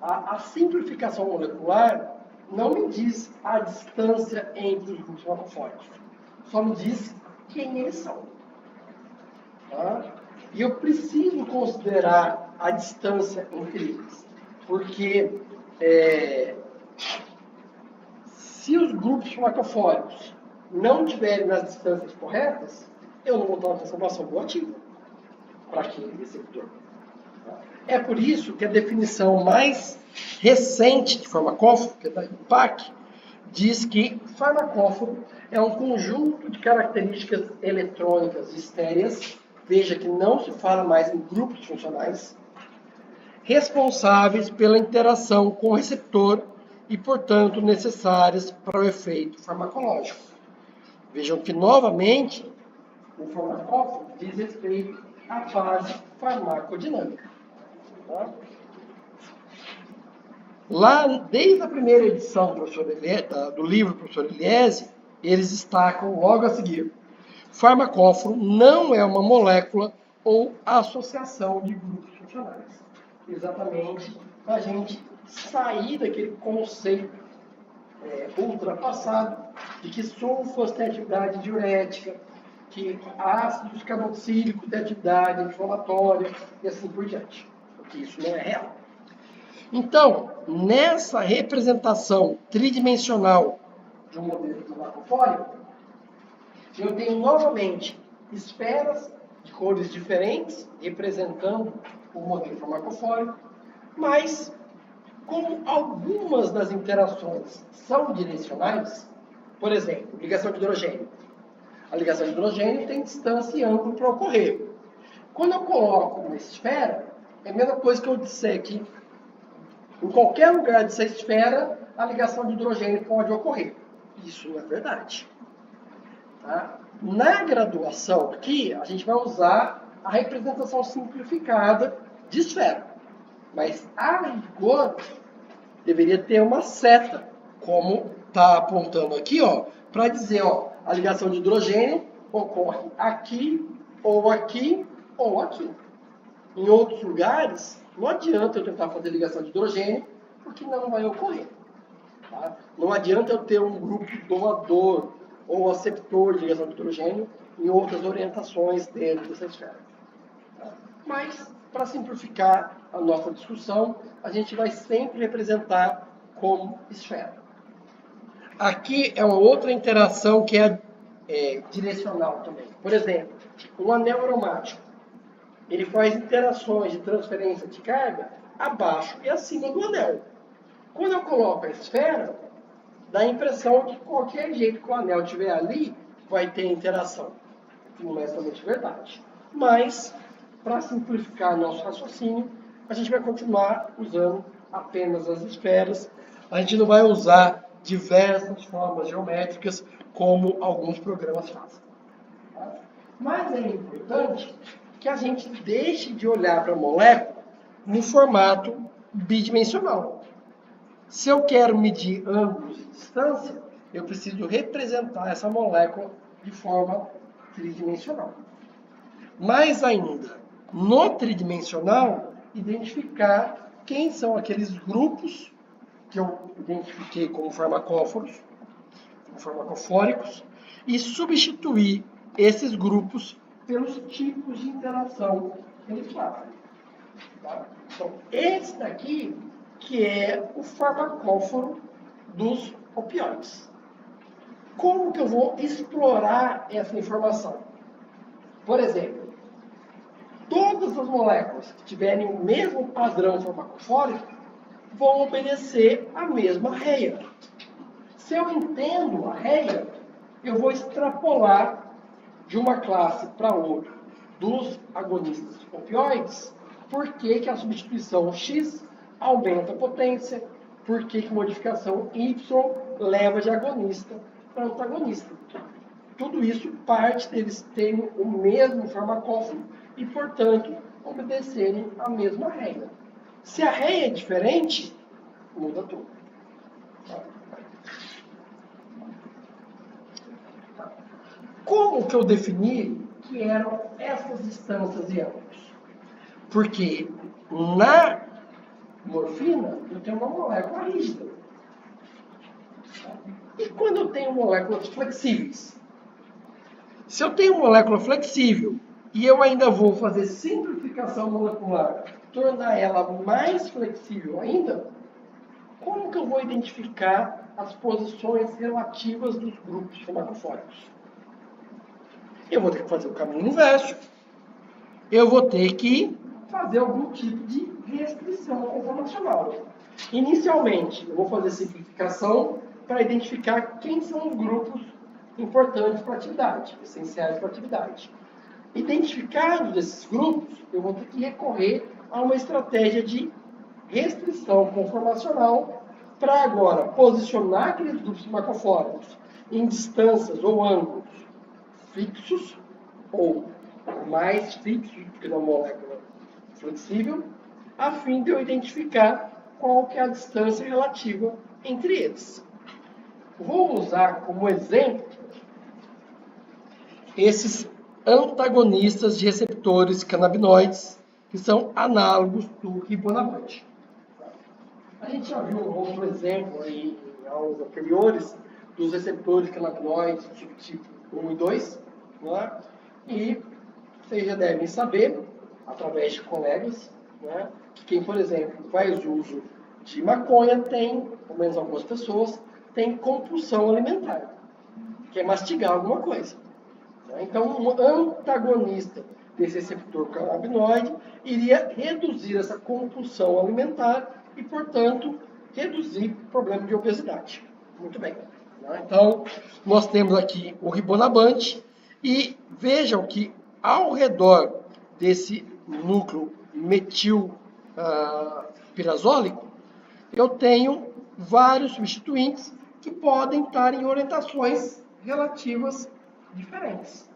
a simplificação molecular não me diz a distância entre os grupos morfóricos, só me diz quem eles são. Tá? E eu preciso considerar a distância entre eles, porque se os grupos farmacofóricos não estiverem nas distâncias corretas, eu não vou ter uma transformação boa ativa para aquele receptor. É por isso que a definição mais recente de farmacóforo, que é da IUPAC, diz que farmacóforo é um conjunto de características eletrônicas estéreas, veja que não se fala mais em grupos funcionais, responsáveis pela interação com o receptor e, portanto, necessárias para o efeito farmacológico. Vejam que, novamente, o farmacóforo diz respeito à fase farmacodinâmica. Tá? Lá, desde a primeira edição do livro do professor Eliese, eles destacam logo a seguir: farmacóforo não é uma molécula ou associação de grupos funcionais. Exatamente para a gente sair daquele conceito ultrapassado de que sulfos têm atividade diurética, que ácidos carboxílicos têm atividade inflamatória e assim por diante. Porque isso não é real. Então, nessa representação tridimensional de um modelo farmacofórico, eu tenho novamente esferas de cores diferentes representando o modelo farmacofórico, mas Como algumas das interações são direcionais, por exemplo, ligação de hidrogênio. A ligação de hidrogênio tem distância e ângulo para ocorrer. Quando eu coloco uma esfera, é a mesma coisa que eu disser que em qualquer lugar dessa esfera, a ligação de hidrogênio pode ocorrer. Isso não é verdade. Tá? Na graduação aqui, a gente vai usar a representação simplificada de esfera. Mas, a rigor, deveria ter uma seta, como está apontando aqui, para dizer, a ligação de hidrogênio ocorre aqui, ou aqui, ou aqui. Em outros lugares, não adianta eu tentar fazer ligação de hidrogênio, porque não vai ocorrer. Tá? Não adianta eu ter um grupo doador ou aceptor de ligação de hidrogênio em outras orientações dentro dessa esfera. Tá? Mas, para simplificar a nossa discussão, a gente vai sempre representar como esfera. Aqui é uma outra interação que é direcional também. Por exemplo, um anel aromático. Ele faz interações de transferência de carga abaixo e acima do anel. Quando eu coloco a esfera, dá a impressão de que qualquer jeito que o anel estiver ali, vai ter interação. Não é somente verdade. Mas, para simplificar nosso raciocínio, a gente vai continuar usando apenas as esferas. A gente não vai usar diversas formas geométricas como alguns programas fazem. Tá? Mas é importante que a gente deixe de olhar para a molécula no formato bidimensional. Se eu quero medir ângulos e distância, eu preciso representar essa molécula de forma tridimensional. Mais ainda, no tridimensional, identificar quem são aqueles grupos que eu identifiquei como farmacóforos, como farmacofóricos, e substituir esses grupos pelos tipos de interação que eles fazem. Tá? Então, esse daqui que é o farmacóforo dos opioides. Como que eu vou explorar essa informação? Por exemplo, todas as moléculas que tiverem o mesmo padrão farmacofórico vão obedecer a mesma regra. Se eu entendo a regra, eu vou extrapolar de uma classe para outra dos agonistas opioides, por que a substituição X aumenta a potência, por que a modificação Y leva de agonista para antagonista. Tudo isso parte deles terem o mesmo farmacóforo e, portanto, obedecerem a mesma regra. Se a regra é diferente, muda tudo. Como que eu defini que eram essas distâncias e ângulos? Porque na morfina eu tenho uma molécula rígida. E quando eu tenho moléculas flexíveis? Se eu tenho molécula flexível e eu ainda vou fazer simplificação molecular, tornar ela mais flexível ainda, como que eu vou identificar as posições relativas dos grupos farmacofóricos? Eu vou ter que fazer o caminho inverso. Eu vou ter que fazer algum tipo de restrição conformacional. Inicialmente, eu vou fazer simplificação para identificar quem são os grupos importantes para a atividade, essenciais para a atividade. Identificados esses grupos, eu vou ter que recorrer a uma estratégia de restrição conformacional para agora posicionar aqueles grupos farmacofóricos em distâncias ou ângulos fixos ou mais fixos do que na molécula flexível, a fim de eu identificar qual que é a distância relativa entre eles. Vou usar como exemplo esses antagonistas de receptores canabinoides, que são análogos do ribonaboide. A gente já viu um outro exemplo aí em aulas anteriores dos receptores canabinoides subtipo 1 e 2, né? E vocês já devem saber, através de colegas, né, que quem, por exemplo, faz uso de maconha tem, pelo menos algumas pessoas, tem compulsão alimentar, que é mastigar alguma coisa. Então, um antagonista desse receptor canabinoide iria reduzir essa compulsão alimentar e, portanto, reduzir o problema de obesidade. Muito bem. Então, nós temos aqui o ribonabante e vejam que ao redor desse núcleo metilpirazólico, eu tenho vários substituintes que podem estar em orientações relativas diferentes.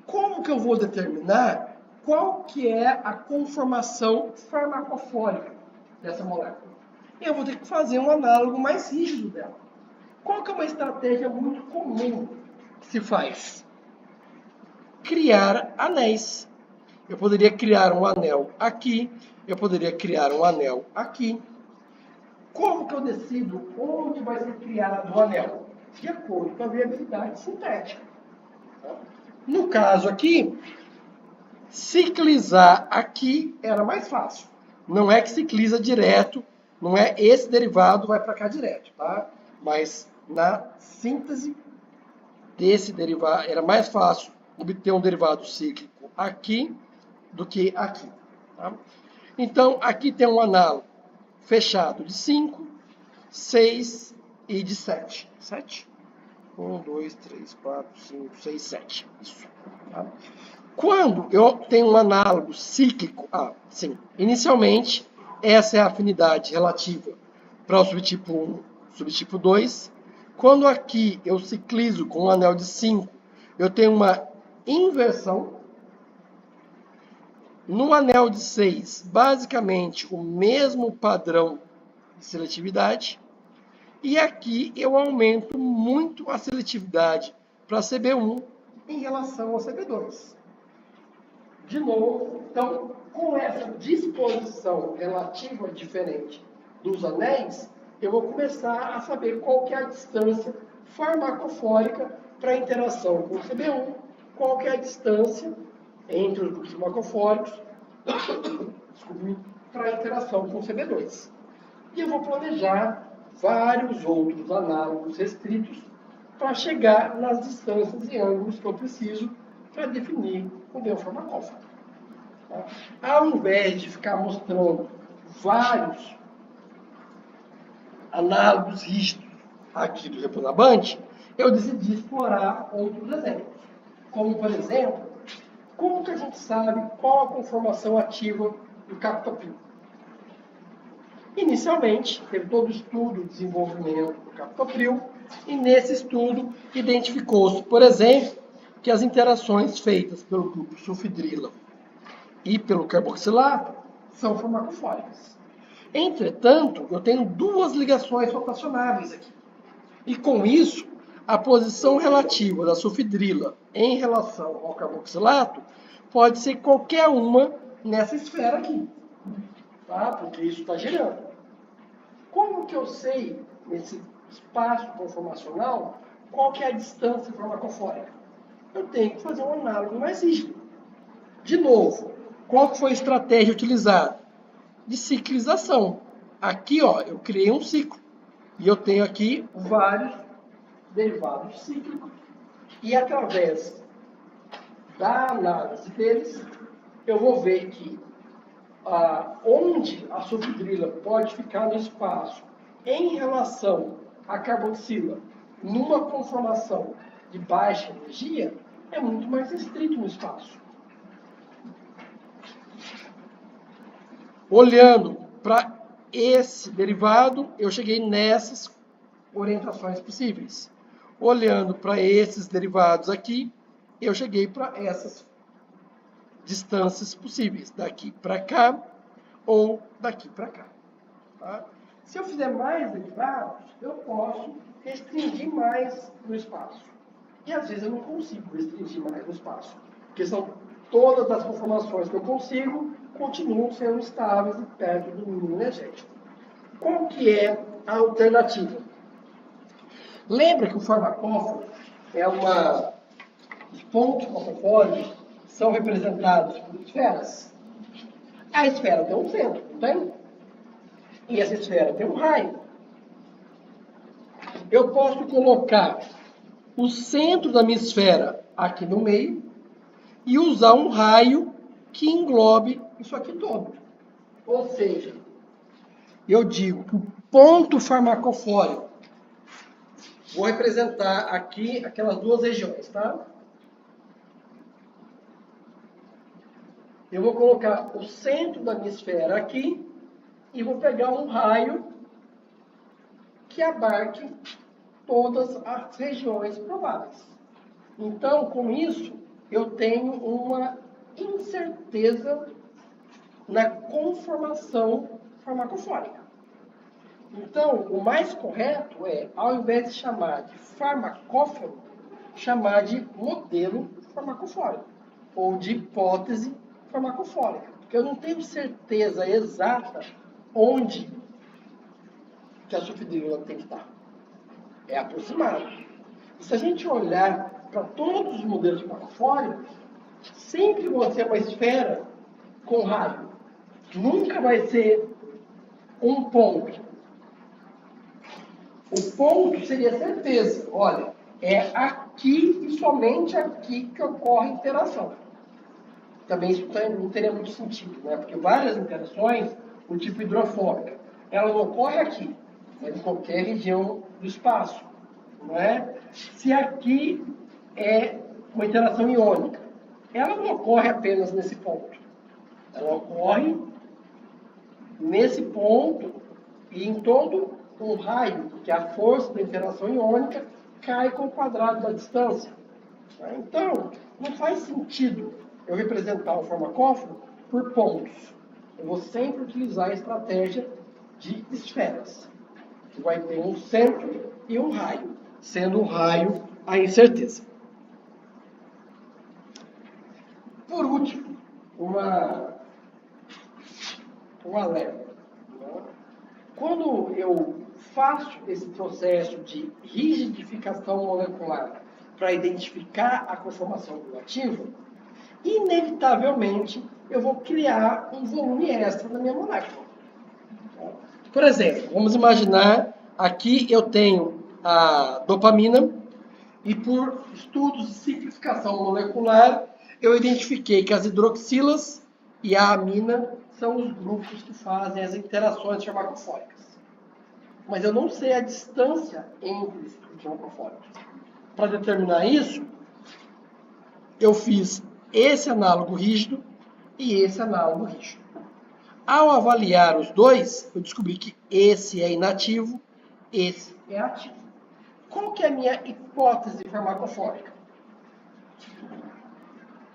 Como que eu vou determinar qual que é a conformação farmacofórica dessa molécula? Eu vou ter que fazer um análogo mais rígido dela. Qual que é uma estratégia muito comum que se faz? Criar anéis. Eu poderia criar um anel aqui, eu poderia criar um anel aqui. Como que eu decido onde vai ser criado o anel? De acordo com a viabilidade sintética. No caso aqui, ciclizar aqui era mais fácil. Não é que cicliza direto, não é esse derivado vai para cá direto, tá? Mas na síntese desse derivado, era mais fácil obter um derivado cíclico aqui do que aqui. Tá? Então, aqui tem um análogo fechado de 5, 6 e de 7. 7? 1, 2, 3, 4, 5, 6, 7. Isso. Tá? Quando eu tenho um análogo cíclico, sim, inicialmente, essa é a afinidade relativa para o subtipo 1, subtipo 2. Quando aqui eu ciclizo com um anel de 5, eu tenho uma inversão. No anel de 6, basicamente o mesmo padrão de seletividade. E aqui eu aumento muito a seletividade para CB1 em relação ao CB2. De novo, então, com essa disposição relativa diferente dos anéis, eu vou começar a saber qual que é a distância farmacofórica para a interação com o CB1, qual que é a distância entre os grupos farmacofóricos para a interação com o CB2. E eu vou planejar vários outros análogos restritos para chegar nas distâncias e ângulos que eu preciso para definir o meu farmacófago. Tá? Ao invés de ficar mostrando vários análogos rígidos aqui do reponabante, eu decidi explorar outros exemplos. Como, por exemplo, como que a gente sabe qual a conformação ativa do captopril? Inicialmente, teve todo o estudo de desenvolvimento do captopril, e nesse estudo identificou-se, por exemplo, que as interações feitas pelo grupo sulfidrila e pelo carboxilato são farmacofóricas. Entretanto, eu tenho duas ligações rotacionáveis aqui. E com isso, a posição relativa da sulfidrila em relação ao carboxilato pode ser qualquer uma nessa esfera aqui. Tá? Porque isso está girando. Como que eu sei, nesse espaço conformacional, qual que é a distância farmacofórica? Eu tenho que fazer um análogo mais rígido. De novo, qual que foi a estratégia utilizada? De ciclização. Aqui, ó, eu criei um ciclo. E eu tenho aqui vários derivados cíclicos. E através da análise deles, eu vou ver que onde a sulfidrila pode ficar no espaço em relação à carboxila numa conformação de baixa energia, é muito mais restrito no espaço. Olhando para esse derivado, eu cheguei nessas orientações possíveis. Olhando para esses derivados aqui, eu cheguei para essas distâncias possíveis, daqui para cá ou daqui para cá. Tá? Se eu fizer mais derivados, eu posso restringir mais no espaço. E às vezes eu não consigo restringir mais no espaço, porque são todas as conformações que eu consigo continuam sendo estáveis e perto do mínimo energético. Qual que é a alternativa? Lembra que o farmacófago é os pontos farmacofóricos são representados por esferas? A esfera tem um centro, não tem? E essa esfera tem um raio. Eu posso colocar o centro da minha esfera aqui no meio e usar um raio que englobe isso aqui todo. Ou seja, eu digo que o ponto farmacofórico, vou representar aqui aquelas duas regiões, tá? Eu vou colocar o centro da minha esfera aqui e vou pegar um raio que abarque todas as regiões prováveis. Então, com isso, eu tenho uma incerteza na conformação farmacofórica. Então, o mais correto é, ao invés de chamar de farmacóforo, chamar de modelo farmacofórico ou de hipótese farmacofórica, porque eu não tenho certeza exata onde que a sulfidrilona tem que estar. É aproximado. E se a gente olhar para todos os modelos farmacofóricos, sempre vão ser uma esfera com raio. Nunca vai ser um ponto. O ponto seria certeza. Olha, é aqui e somente aqui que ocorre interação. Também isso não teria muito sentido, né? Porque várias interações, o tipo hidrofóbica, ela não ocorre aqui, mas em qualquer região do espaço. Não é? Se aqui é uma interação iônica, ela não ocorre apenas nesse ponto. Ela ocorre nesse ponto e em todo um raio, que a força da interação iônica cai com o quadrado da distância. Então, não faz sentido eu representar o farmacóforo por pontos. Eu vou sempre utilizar a estratégia de esferas, que vai ter um centro e um raio, sendo o raio a incerteza. Por último, um alerta. Quando eu faço esse processo de rigidificação molecular para identificar a conformação do ativo, inevitavelmente eu vou criar um volume extra na minha molécula. Por exemplo, vamos imaginar, aqui eu tenho a dopamina e por estudos de simplificação molecular, eu identifiquei que as hidroxilas e a amina são os grupos que fazem as interações farmacofóricas. Mas eu não sei a distância entre esses grupos farmacofóricos. Para determinar isso, eu fiz esse análogo rígido e esse análogo rígido. Ao avaliar os dois, eu descobri que esse é inativo, esse é ativo. Qual que é a minha hipótese farmacofórica?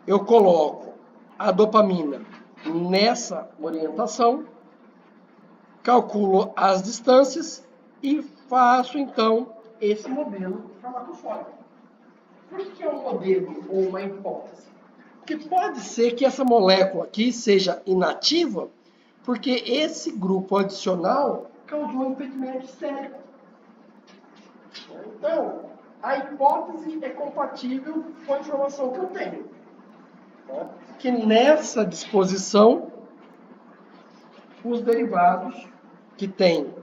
Eu coloco a dopamina nessa orientação, calculo as distâncias e faço, então, esse modelo farmacofórico. Por que é um modelo ou uma hipótese? Porque pode ser que essa molécula aqui seja inativa, porque esse grupo adicional causou um impedimento sério. Então, a hipótese é compatível com a informação que eu tenho. Que nessa disposição, os derivados que tem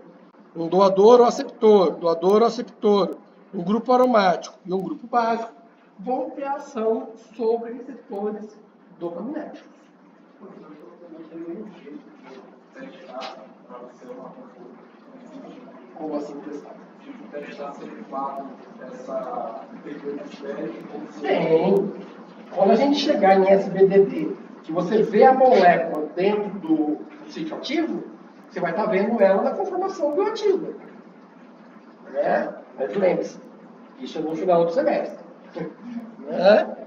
um doador ou aceptor, um grupo aromático e um grupo básico, vão ter ação sobre receptores dopaminérgicos. Como assim testar? Testar se de fato essa Tem. Quando a gente chegar em SBDD, que você vê a molécula dentro do sítio ativo, você vai estar vendo ela na conformação bioativa. Né? Mas lembre-se, isso é no final do semestre. Né?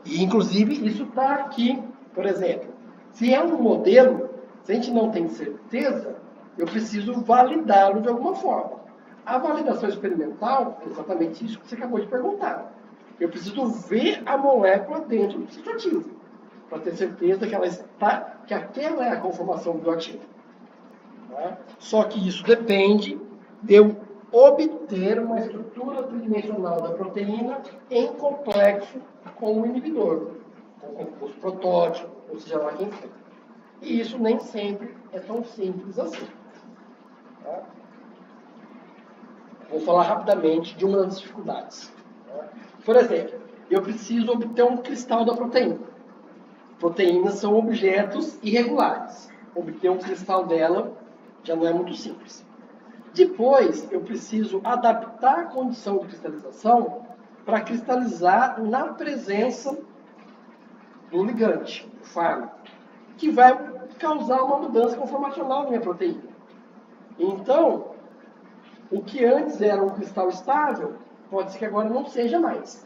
E, inclusive, isso está aqui, por exemplo. Se é um modelo, se a gente não tem certeza, eu preciso validá-lo de alguma forma. A validação experimental é exatamente isso que você acabou de perguntar. Eu preciso ver a molécula dentro do sítio ativo, para ter certeza que ela está, que aquela é a conformação bioativa. Tá? Só que isso depende de eu obter uma estrutura tridimensional da proteína em complexo com o inibidor, com o composto protótipo, ou seja lá quem for. E isso nem sempre é tão simples assim. Tá? Vou falar rapidamente de uma das dificuldades. Tá? Por exemplo, eu preciso obter um cristal da proteína. Proteínas são objetos irregulares. Obter um cristal dela Já não é muito simples. Depois, eu preciso adaptar a condição de cristalização para cristalizar na presença do ligante, do fármaco, que vai causar uma mudança conformacional na minha proteína. Então, o que antes era um cristal estável, pode ser que agora não seja mais.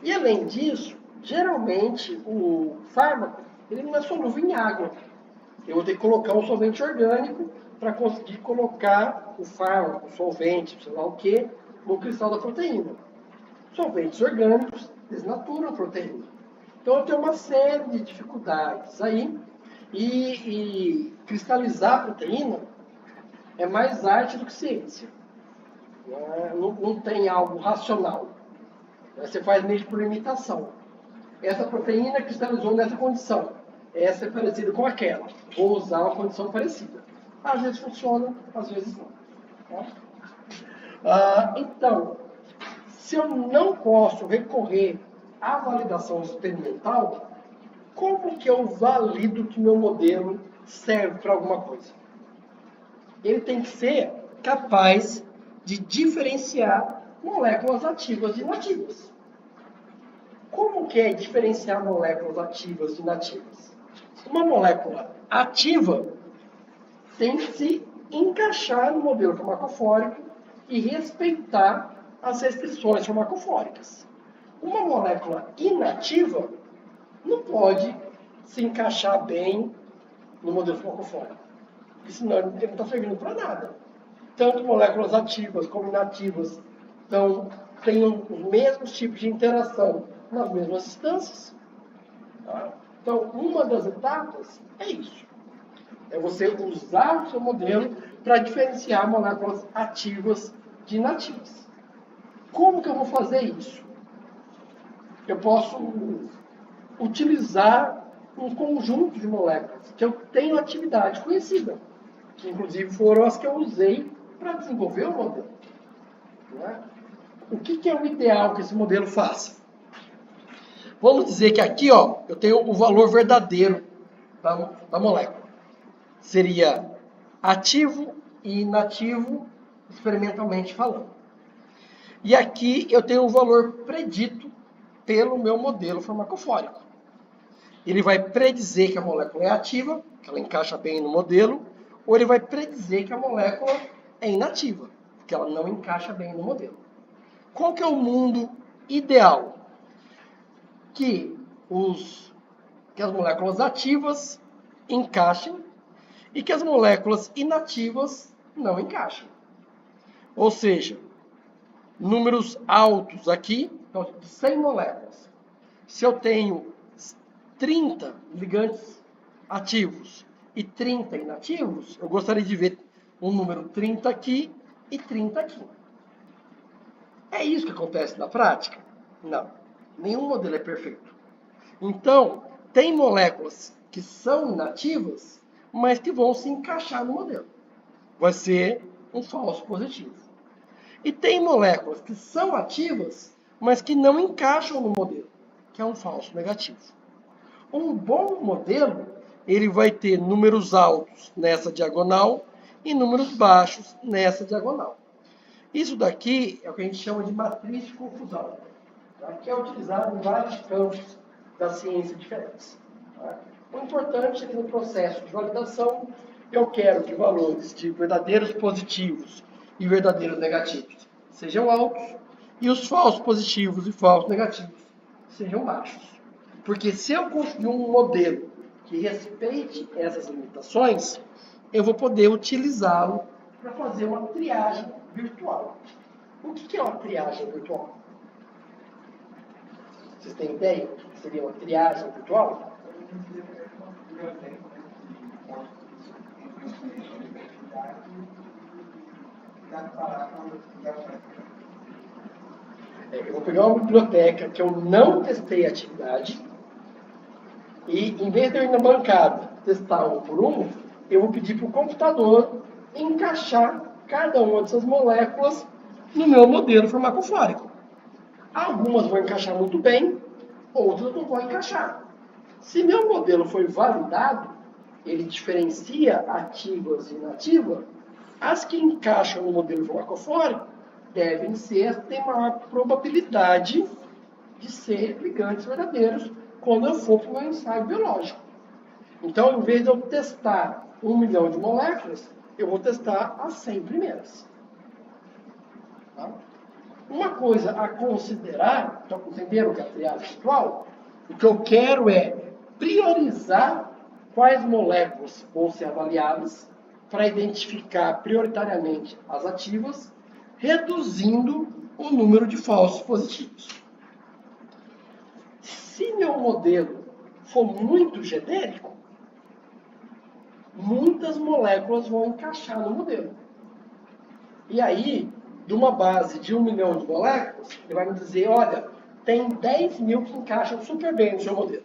E além disso, geralmente o fármaco ele não é solúvel em água. Eu vou ter que colocar um solvente orgânico para conseguir colocar o fármaco, o solvente, sei lá o que, no cristal da proteína. Solventes orgânicos desnaturam a proteína. Então eu tenho uma série de dificuldades aí. E cristalizar a proteína é mais arte do que ciência. Não tem algo racional. Você faz meio por imitação. Essa proteína cristalizou nessa condição. Essa é parecida com aquela. Vou usar uma condição parecida. Às vezes funciona, às vezes não. Então, se eu não posso recorrer à validação experimental, como que eu valido que meu modelo serve para alguma coisa? Ele tem que ser capaz de diferenciar moléculas ativas de inativas. Como que é diferenciar moléculas ativas de inativas? Uma molécula ativa tem que se encaixar no modelo farmacofórico e respeitar as restrições farmacofóricas. Uma molécula inativa não pode se encaixar bem no modelo farmacofórico, porque senão ele não está servindo para nada. Tanto moléculas ativas como inativas têm os mesmos tipos de interação nas mesmas instâncias. Tá? Então, uma das etapas é isso. É você usar o seu modelo para diferenciar moléculas ativas de inativas. Como que eu vou fazer isso? Eu posso utilizar um conjunto de moléculas que eu tenho atividade conhecida, que inclusive foram as que eu usei para desenvolver o modelo. Não é? O que é o ideal que esse modelo faça? Vamos dizer que aqui eu tenho o valor verdadeiro da molécula. Seria ativo e inativo, experimentalmente falando. E aqui eu tenho o valor predito pelo meu modelo farmacofórico. Ele vai predizer que a molécula é ativa, que ela encaixa bem no modelo, ou ele vai predizer que a molécula é inativa, que ela não encaixa bem no modelo. Qual que é o mundo ideal? Que as moléculas ativas encaixem e que as moléculas inativas não encaixem. Ou seja, números altos aqui, então, de 100 moléculas. Se eu tenho 30 ligantes ativos e 30 inativos, eu gostaria de ver um número 30 aqui e 30 aqui. É isso que acontece na prática? Não. Nenhum modelo é perfeito. Então, tem moléculas que são inativas, mas que vão se encaixar no modelo. Vai ser um falso positivo. E tem moléculas que são ativas, mas que não encaixam no modelo, que é um falso negativo. Um bom modelo, ele vai ter números altos nessa diagonal e números baixos nessa diagonal. Isso daqui é o que a gente chama de matriz de confusão, tá? Que é utilizado em vários campos da ciência diferentes. Tá? O importante é que no processo de validação, eu quero que valores de verdadeiros positivos e verdadeiros negativos sejam altos e os falsos positivos e falsos negativos sejam baixos. Porque se eu construir um modelo que respeite essas limitações, eu vou poder utilizá-lo para fazer uma triagem virtual. O que é uma triagem virtual? Vocês têm ideia do que seria uma triagem virtual? Eu vou pegar uma biblioteca que eu não testei a atividade e, em vez de eu ir na bancada testar um por um, eu vou pedir para o computador encaixar cada uma dessas moléculas no meu modelo farmacofórico. Algumas vão encaixar muito bem, outras não vão encaixar. Se meu modelo foi validado, ele diferencia ativas e inativas, as que encaixam no modelo farmacofórico devem ser as que têm maior probabilidade de ser ligantes verdadeiros quando eu for para o meu ensaio biológico. Então, em vez de eu testar 1 milhão de moléculas, eu vou testar as 100 primeiras. Tá? Uma coisa a considerar, então, entenderam que é a triagem ritual? O que eu quero é priorizar quais moléculas vão ser avaliadas para identificar prioritariamente as ativas, reduzindo o número de falsos positivos. Se meu modelo for muito genérico, muitas moléculas vão encaixar no modelo. E aí, de uma base de 1 milhão de moléculas, ele vai me dizer, olha, tem 10 mil que encaixam super bem no seu modelo.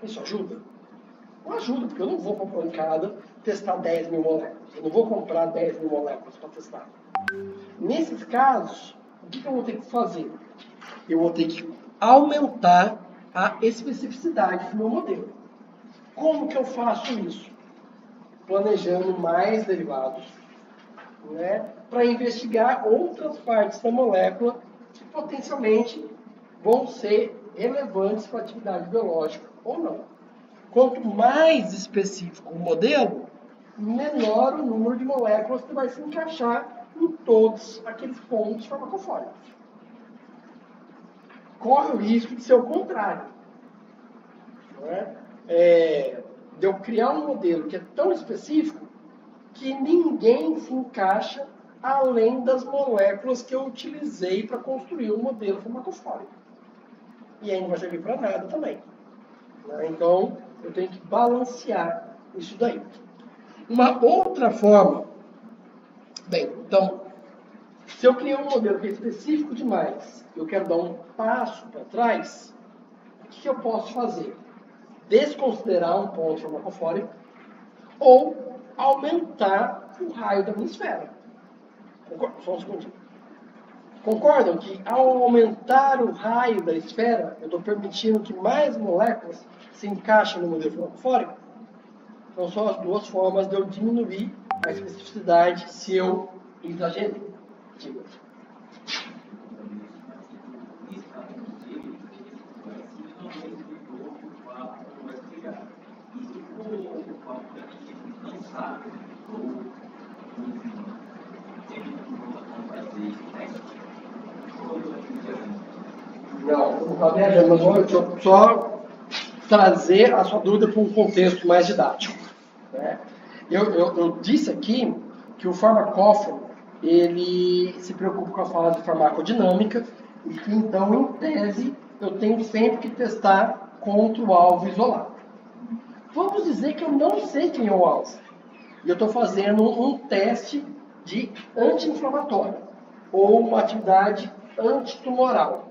Isso ajuda? Não ajuda, porque eu não vou para a bancada testar 10 mil moléculas. Eu não vou comprar 10 mil moléculas para testar. Nesses casos, o que eu vou ter que fazer? Eu vou ter que aumentar a especificidade do meu modelo. Como que eu faço isso? Planejando mais derivados, né, para investigar outras partes da molécula que potencialmente vão ser relevantes para a atividade biológica ou não. Quanto mais específico o modelo, menor o número de moléculas que vai se encaixar em todos aqueles pontos farmacofóricos. Corre o risco de ser o contrário. Não é? De eu criar um modelo que é tão específico que ninguém se encaixa além das moléculas que eu utilizei para construir o modelo farmacofórico. E aí não vai servir para nada também. Né? Então, eu tenho que balancear isso daí. Uma outra forma... Bem, então, se eu criar um modelo que é específico demais, eu quero dar um passo para trás, o que eu posso fazer? Desconsiderar um ponto farmacofórico ou aumentar o raio da minha esfera. Só um segundinho. Concordam que ao aumentar o raio da esfera, eu estou permitindo que mais moléculas se encaixem no modelo farmacofórico? Então, são as duas formas de eu diminuir a especificidade se eu exagerei. Diga. Não, não está viajando, mas deixa eu só trazer a sua dúvida para um contexto mais didático. Né? Eu disse aqui que o farmacóforo ele se preocupa com a fase farmacodinâmica e que, então, em tese, eu tenho sempre que testar contra o alvo isolado. Vamos dizer que eu não sei quem é o alvo. E eu estou fazendo um teste de anti-inflamatório ou uma atividade antitumoral.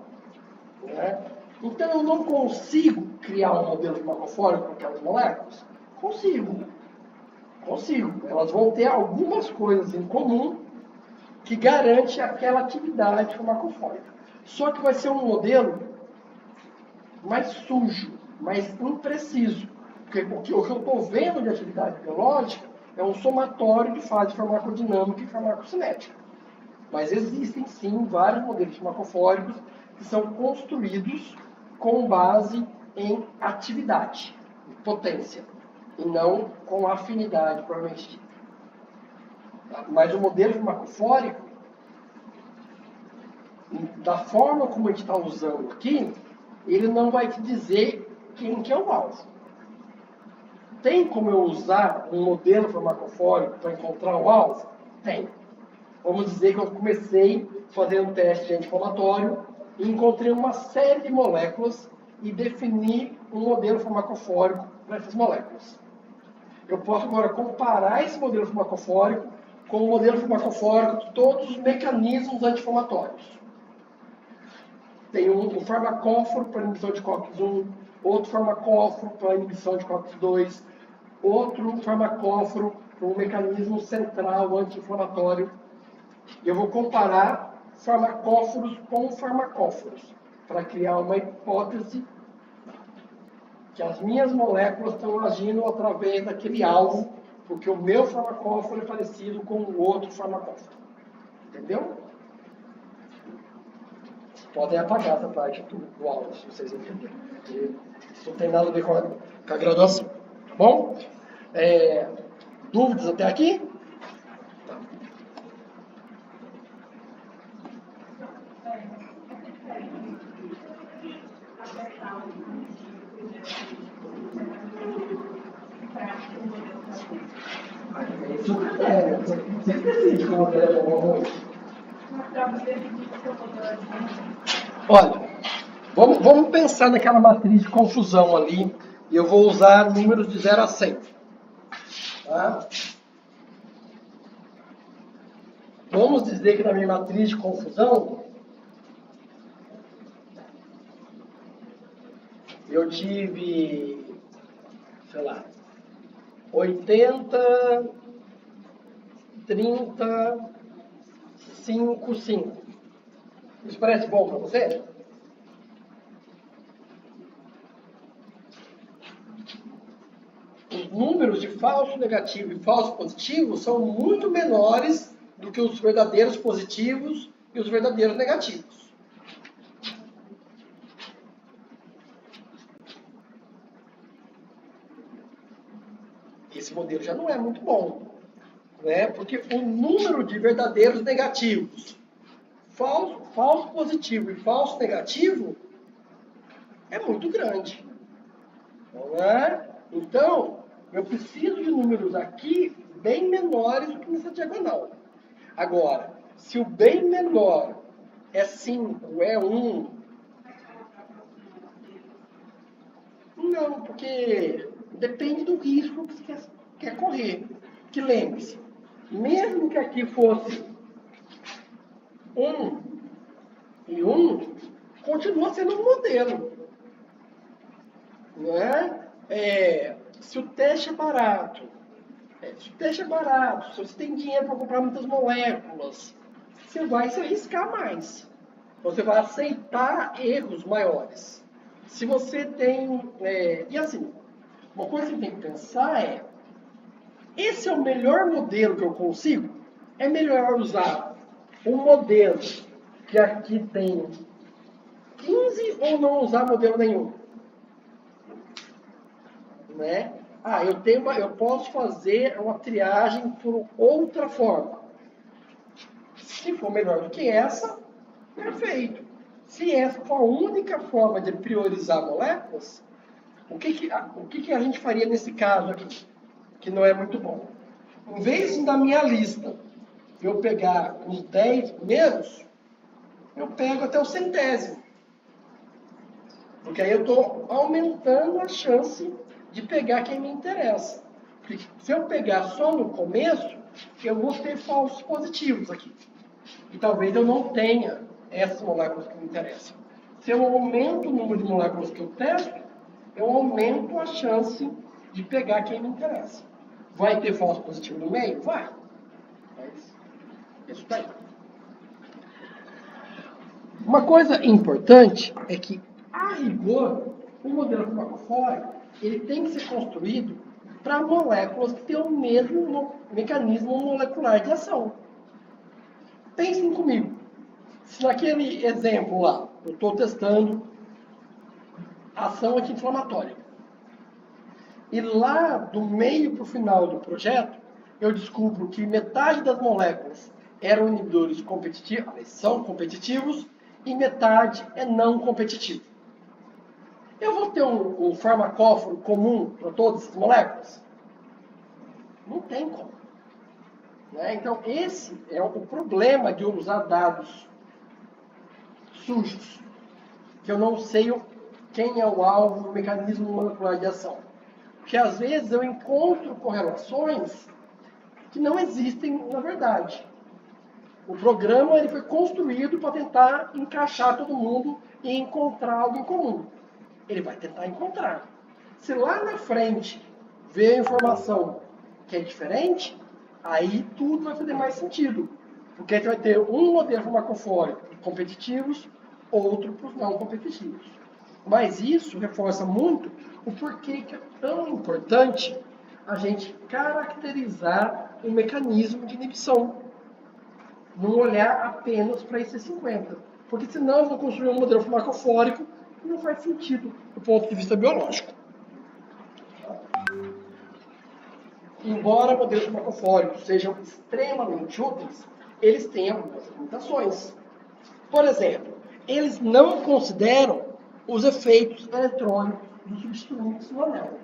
Né? Então, eu não consigo criar um modelo farmacofórico com aquelas moléculas? Consigo. Elas vão ter algumas coisas em comum que garante aquela atividade farmacofórica. Só que vai ser um modelo mais sujo, mais impreciso. Porque o que eu estou vendo de atividade biológica é um somatório de fase farmacodinâmica e farmacocinética. Mas existem, sim, vários modelos farmacofóricos que são construídos com base em atividade, em potência, e não com afinidade, provavelmente dita. Mas o modelo farmacofórico, da forma como a gente está usando aqui, ele não vai te dizer quem que é o alvo. Tem como eu usar um modelo farmacofórico para encontrar o alvo? Tem. Vamos dizer que eu comecei fazendo um teste de anti-inflamatório e encontrei uma série de moléculas e defini um modelo farmacofórico para essas moléculas. Eu posso agora comparar esse modelo farmacofórico com o modelo farmacofórico de todos os mecanismos anti-inflamatórios. Tem um farmacóforo para inibição de COX-1, outro farmacóforo para inibição de COX-2, outro farmacóforo para um mecanismo central anti-inflamatório. Eu vou comparar farmacóforos com farmacóforos para criar uma hipótese que as minhas moléculas estão agindo através daquele alvo, porque o meu farmacóforo é parecido com o outro farmacóforo. Entendeu? Podem apagar essa parte do áudio, se vocês entenderem. Isso não tem nada a ver com a graduação. Tá bom? Dúvidas até aqui? Tá. Você decide como é bom ou ruim. Olha, vamos pensar naquela matriz de confusão ali, e eu vou usar números de 0 a 100. Tá? Vamos dizer que na minha matriz de confusão, eu tive, sei lá, 80, 30, 5, 5. Isso parece bom para você? Os números de falso negativo e falso positivo são muito menores do que os verdadeiros positivos e os verdadeiros negativos. Esse modelo já não é muito bom, né? Porque o número de verdadeiros negativos, falso positivo e falso negativo, é muito grande. Não é? Então, eu preciso de números aqui bem menores do que nessa diagonal. Agora, se o bem menor é 5, é 1, não, porque depende do risco que você quer correr. Que lembre-se, mesmo que aqui fosse 1 e 1, continua sendo um modelo. Não é? Se o teste é barato, se você tem dinheiro para comprar muitas moléculas, você vai se arriscar mais. Você vai aceitar erros maiores. Se você tem... e assim, uma coisa que você tem que pensar é, esse é o melhor modelo que eu consigo? É melhor usar um modelo que aqui tem 15 ou não usar modelo nenhum? Né? Eu posso fazer uma triagem por outra forma. Se for melhor do que essa, perfeito. Se essa for a única forma de priorizar moléculas, o que a gente faria nesse caso aqui? Que não é muito bom. Em vez de, na minha lista, eu pegar os 10 primeiros, eu pego até o centésimo. Porque aí eu estou aumentando a chance de pegar quem me interessa. Porque se eu pegar só no começo, eu vou ter falsos positivos aqui. E talvez eu não tenha essas moléculas que me interessam. Se eu aumento o número de moléculas que eu testo, eu aumento a chance de pegar quem me interessa. Vai ter falso positivo no meio? Vai. Mas isso daí. Uma coisa importante é que, a rigor, o modelo farmacofórico ele tem que ser construído para moléculas que têm o mesmo mecanismo molecular de ação. Pensem comigo. Se naquele exemplo lá, eu estou testando ação anti-inflamatória, e lá do meio para o final do projeto, eu descubro que metade das moléculas eram inibidores competitivos, são competitivos, e metade é não competitivo. Eu vou ter um farmacóforo comum para todas as moléculas? Não tem como. Né? Então, esse é o problema de usar dados sujos, que eu não sei quem é o alvo, o mecanismo molecular de ação. Porque às vezes eu encontro correlações que não existem na verdade. O programa ele foi construído para tentar encaixar todo mundo e encontrar algo em comum. Ele vai tentar encontrar. Se lá na frente ver a informação que é diferente, aí tudo vai fazer mais sentido. Porque aí você vai ter um modelo farmacofórico para os competitivos, outro para os não competitivos. Mas isso reforça muito o porquê que é tão importante a gente caracterizar o mecanismo de inibição, não olhar apenas para IC50. Porque senão eu vou construir um modelo farmacofórico que não faz sentido do ponto de vista biológico. Embora modelos farmacofóricos sejam extremamente úteis, eles têm algumas limitações. Por exemplo, eles não consideram os efeitos eletrônicos dos substituintes no anel.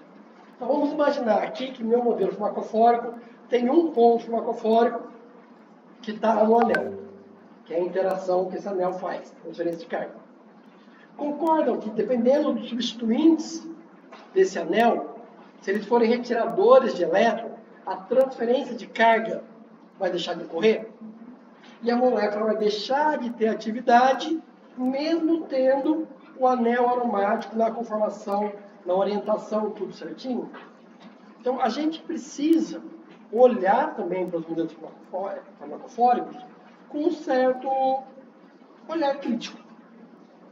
Então vamos imaginar aqui que meu modelo farmacofórico tem um ponto farmacofórico que está no anel, que é a interação que esse anel faz, transferência de carga. Concordam que dependendo dos substituintes desse anel, se eles forem retiradores de elétron, a transferência de carga vai deixar de ocorrer? E a molécula vai deixar de ter atividade, mesmo tendo o anel aromático na conformação, na orientação, tudo certinho? Então, a gente precisa olhar também para os modelos farmacofóricos com um certo olhar crítico.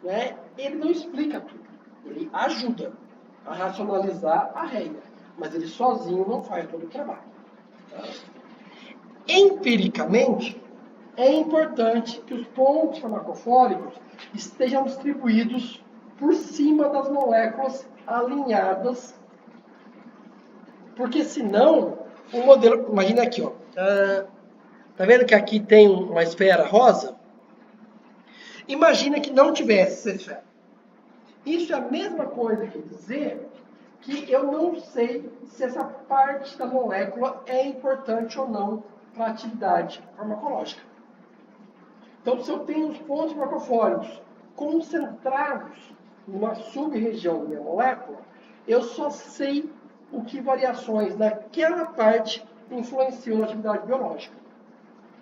Né? Ele não explica tudo, ele ajuda a racionalizar a regra, mas ele sozinho não faz todo o trabalho. Tá? Empiricamente, é importante que os pontos farmacofóricos estejam distribuídos por cima das moléculas alinhadas, porque senão o modelo... Imagina aqui, ó. Tá vendo que aqui tem uma esfera rosa? Imagina que não tivesse essa esfera. Isso é a mesma coisa que dizer que eu não sei se essa parte da molécula é importante ou não para a atividade farmacológica. Então, se eu tenho os pontos farmacofóricos concentrados numa sub-região da minha molécula, eu só sei o que variações naquela parte influenciam na atividade biológica.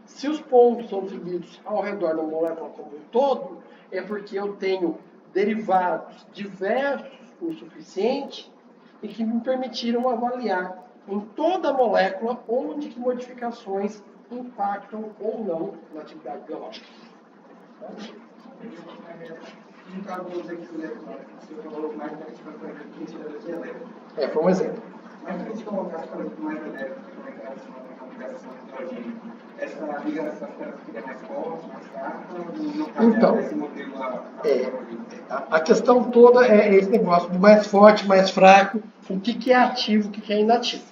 Se os pontos são distribuídos ao redor da molécula como um todo, é porque eu tenho derivados diversos o suficiente e que me permitiram avaliar em toda a molécula onde que modificações impactam ou não na atividade biológica. No caso dos eletrônicos, você falou mais da questão de elétrica. Foi um exemplo. Mas se a gente colocasse, por exemplo, mais elétrica, como interação com a ligação hidrogênio, essa ligação ficaria mais forte, mais fraca, ou não cabe esse modelo a questão toda é esse negócio do mais forte, mais fraco, o que é ativo, o que é inativo.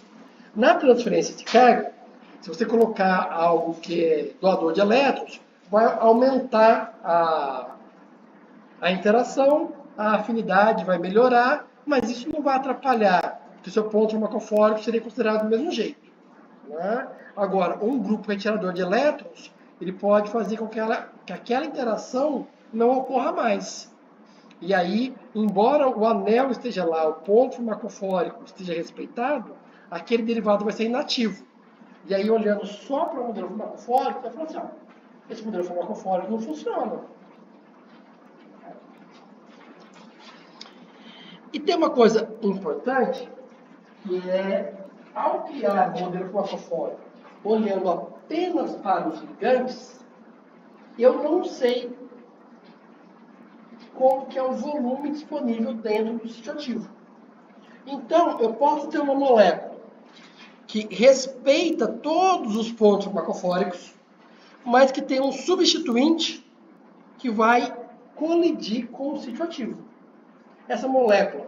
Na transferência de carga, se você colocar algo que é doador de elétrons, vai aumentar a interação, a afinidade vai melhorar, mas isso não vai atrapalhar, porque o seu ponto farmacofórico seria considerado do mesmo jeito. Né? Agora, um grupo retirador de elétrons, ele pode fazer com que aquela interação não ocorra mais. E aí, embora o anel esteja lá, o ponto farmacofórico esteja respeitado, aquele derivado vai ser inativo. E aí, olhando só para o modelo farmacofórico, vai falar assim, esse modelo farmacofórico não funciona. E tem uma coisa importante, que é, ao criar o modelo farmacofórico, olhando apenas para os ligandes, eu não sei como que é o volume disponível dentro do sítio ativo. Então, eu posso ter uma molécula que respeita todos os pontos farmacofóricos, mas que tem um substituinte que vai colidir com o sítio ativo. Essa molécula,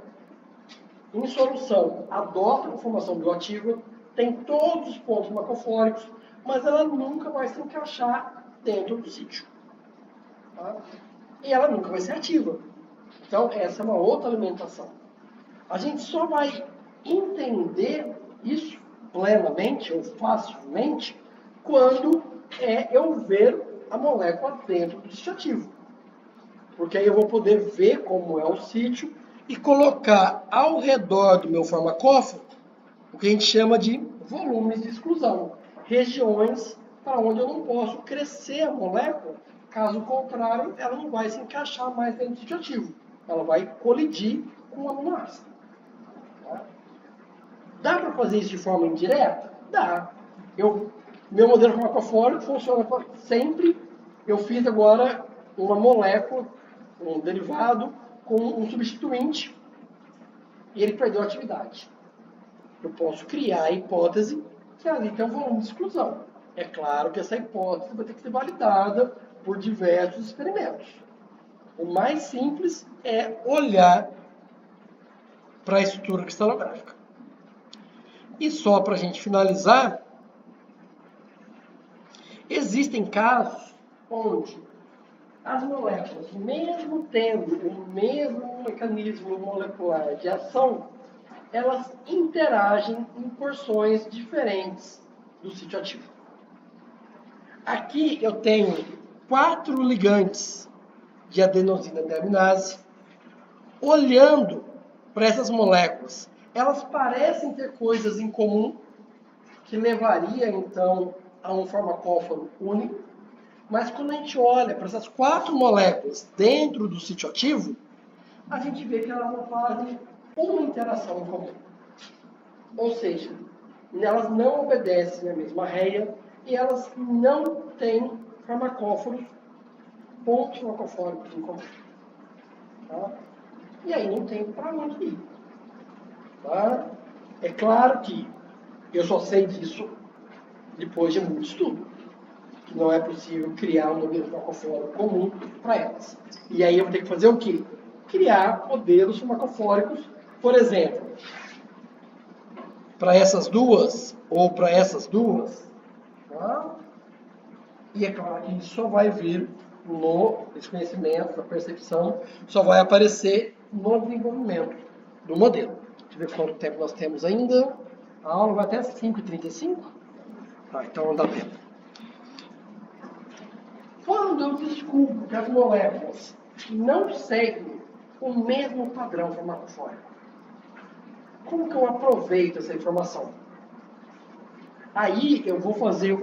em solução, adota a formação bioativa, tem todos os pontos farmacofóricos, mas ela nunca vai se encaixar dentro do sítio. Tá? E ela nunca vai ser ativa. Então, essa é uma outra alimentação. A gente só vai entender isso plenamente ou facilmente quando eu ver a molécula dentro do sítio ativo. Porque aí eu vou poder ver como é o sítio e colocar ao redor do meu farmacófago o que a gente chama de volumes de exclusão. Regiões para onde eu não posso crescer a molécula, caso contrário, ela não vai se encaixar mais dentro do sítio ativo. Ela vai colidir com o aminoácido. Tá? Dá para fazer isso de forma indireta? Dá. Meu modelo farmacofórico funciona sempre. Eu fiz agora uma molécula, um derivado, com um substituinte e ele perdeu a atividade. Eu posso criar a hipótese que ali tem um volume de exclusão. É claro que essa hipótese vai ter que ser validada por diversos experimentos. O mais simples é olhar para a estrutura cristalográfica. E só para a gente finalizar, existem casos onde as moléculas, mesmo tendo o mesmo mecanismo molecular de ação, elas interagem em porções diferentes do sítio ativo. Aqui eu tenho 4 ligantes de adenosina deaminase. Olhando para essas moléculas, elas parecem ter coisas em comum, que levaria então a um farmacóforo único, mas quando a gente olha para essas 4 moléculas dentro do sítio ativo, a gente vê que elas não fazem uma interação em comum. Ou seja, elas não obedecem à mesma regra e elas não têm pontos farmacofóricos em comum. Tá? E aí não tem para onde ir. Tá? É claro que eu só sei disso depois de muito estudo, que não é possível criar um modelo farmacofórico comum para elas. E aí eu vou ter que fazer o quê? Criar modelos farmacofóricos, por exemplo, para essas duas ou para essas duas. Tá? E é claro que isso só vai vir esse conhecimento, a percepção, só vai aparecer no desenvolvimento do modelo. Deixa eu ver quanto tempo nós temos ainda. A aula vai até 5h35. Tá, então não dá tempo. Quando eu descubro que as moléculas não seguem o mesmo padrão farmacofórico, como que eu aproveito essa informação? Aí eu vou fazer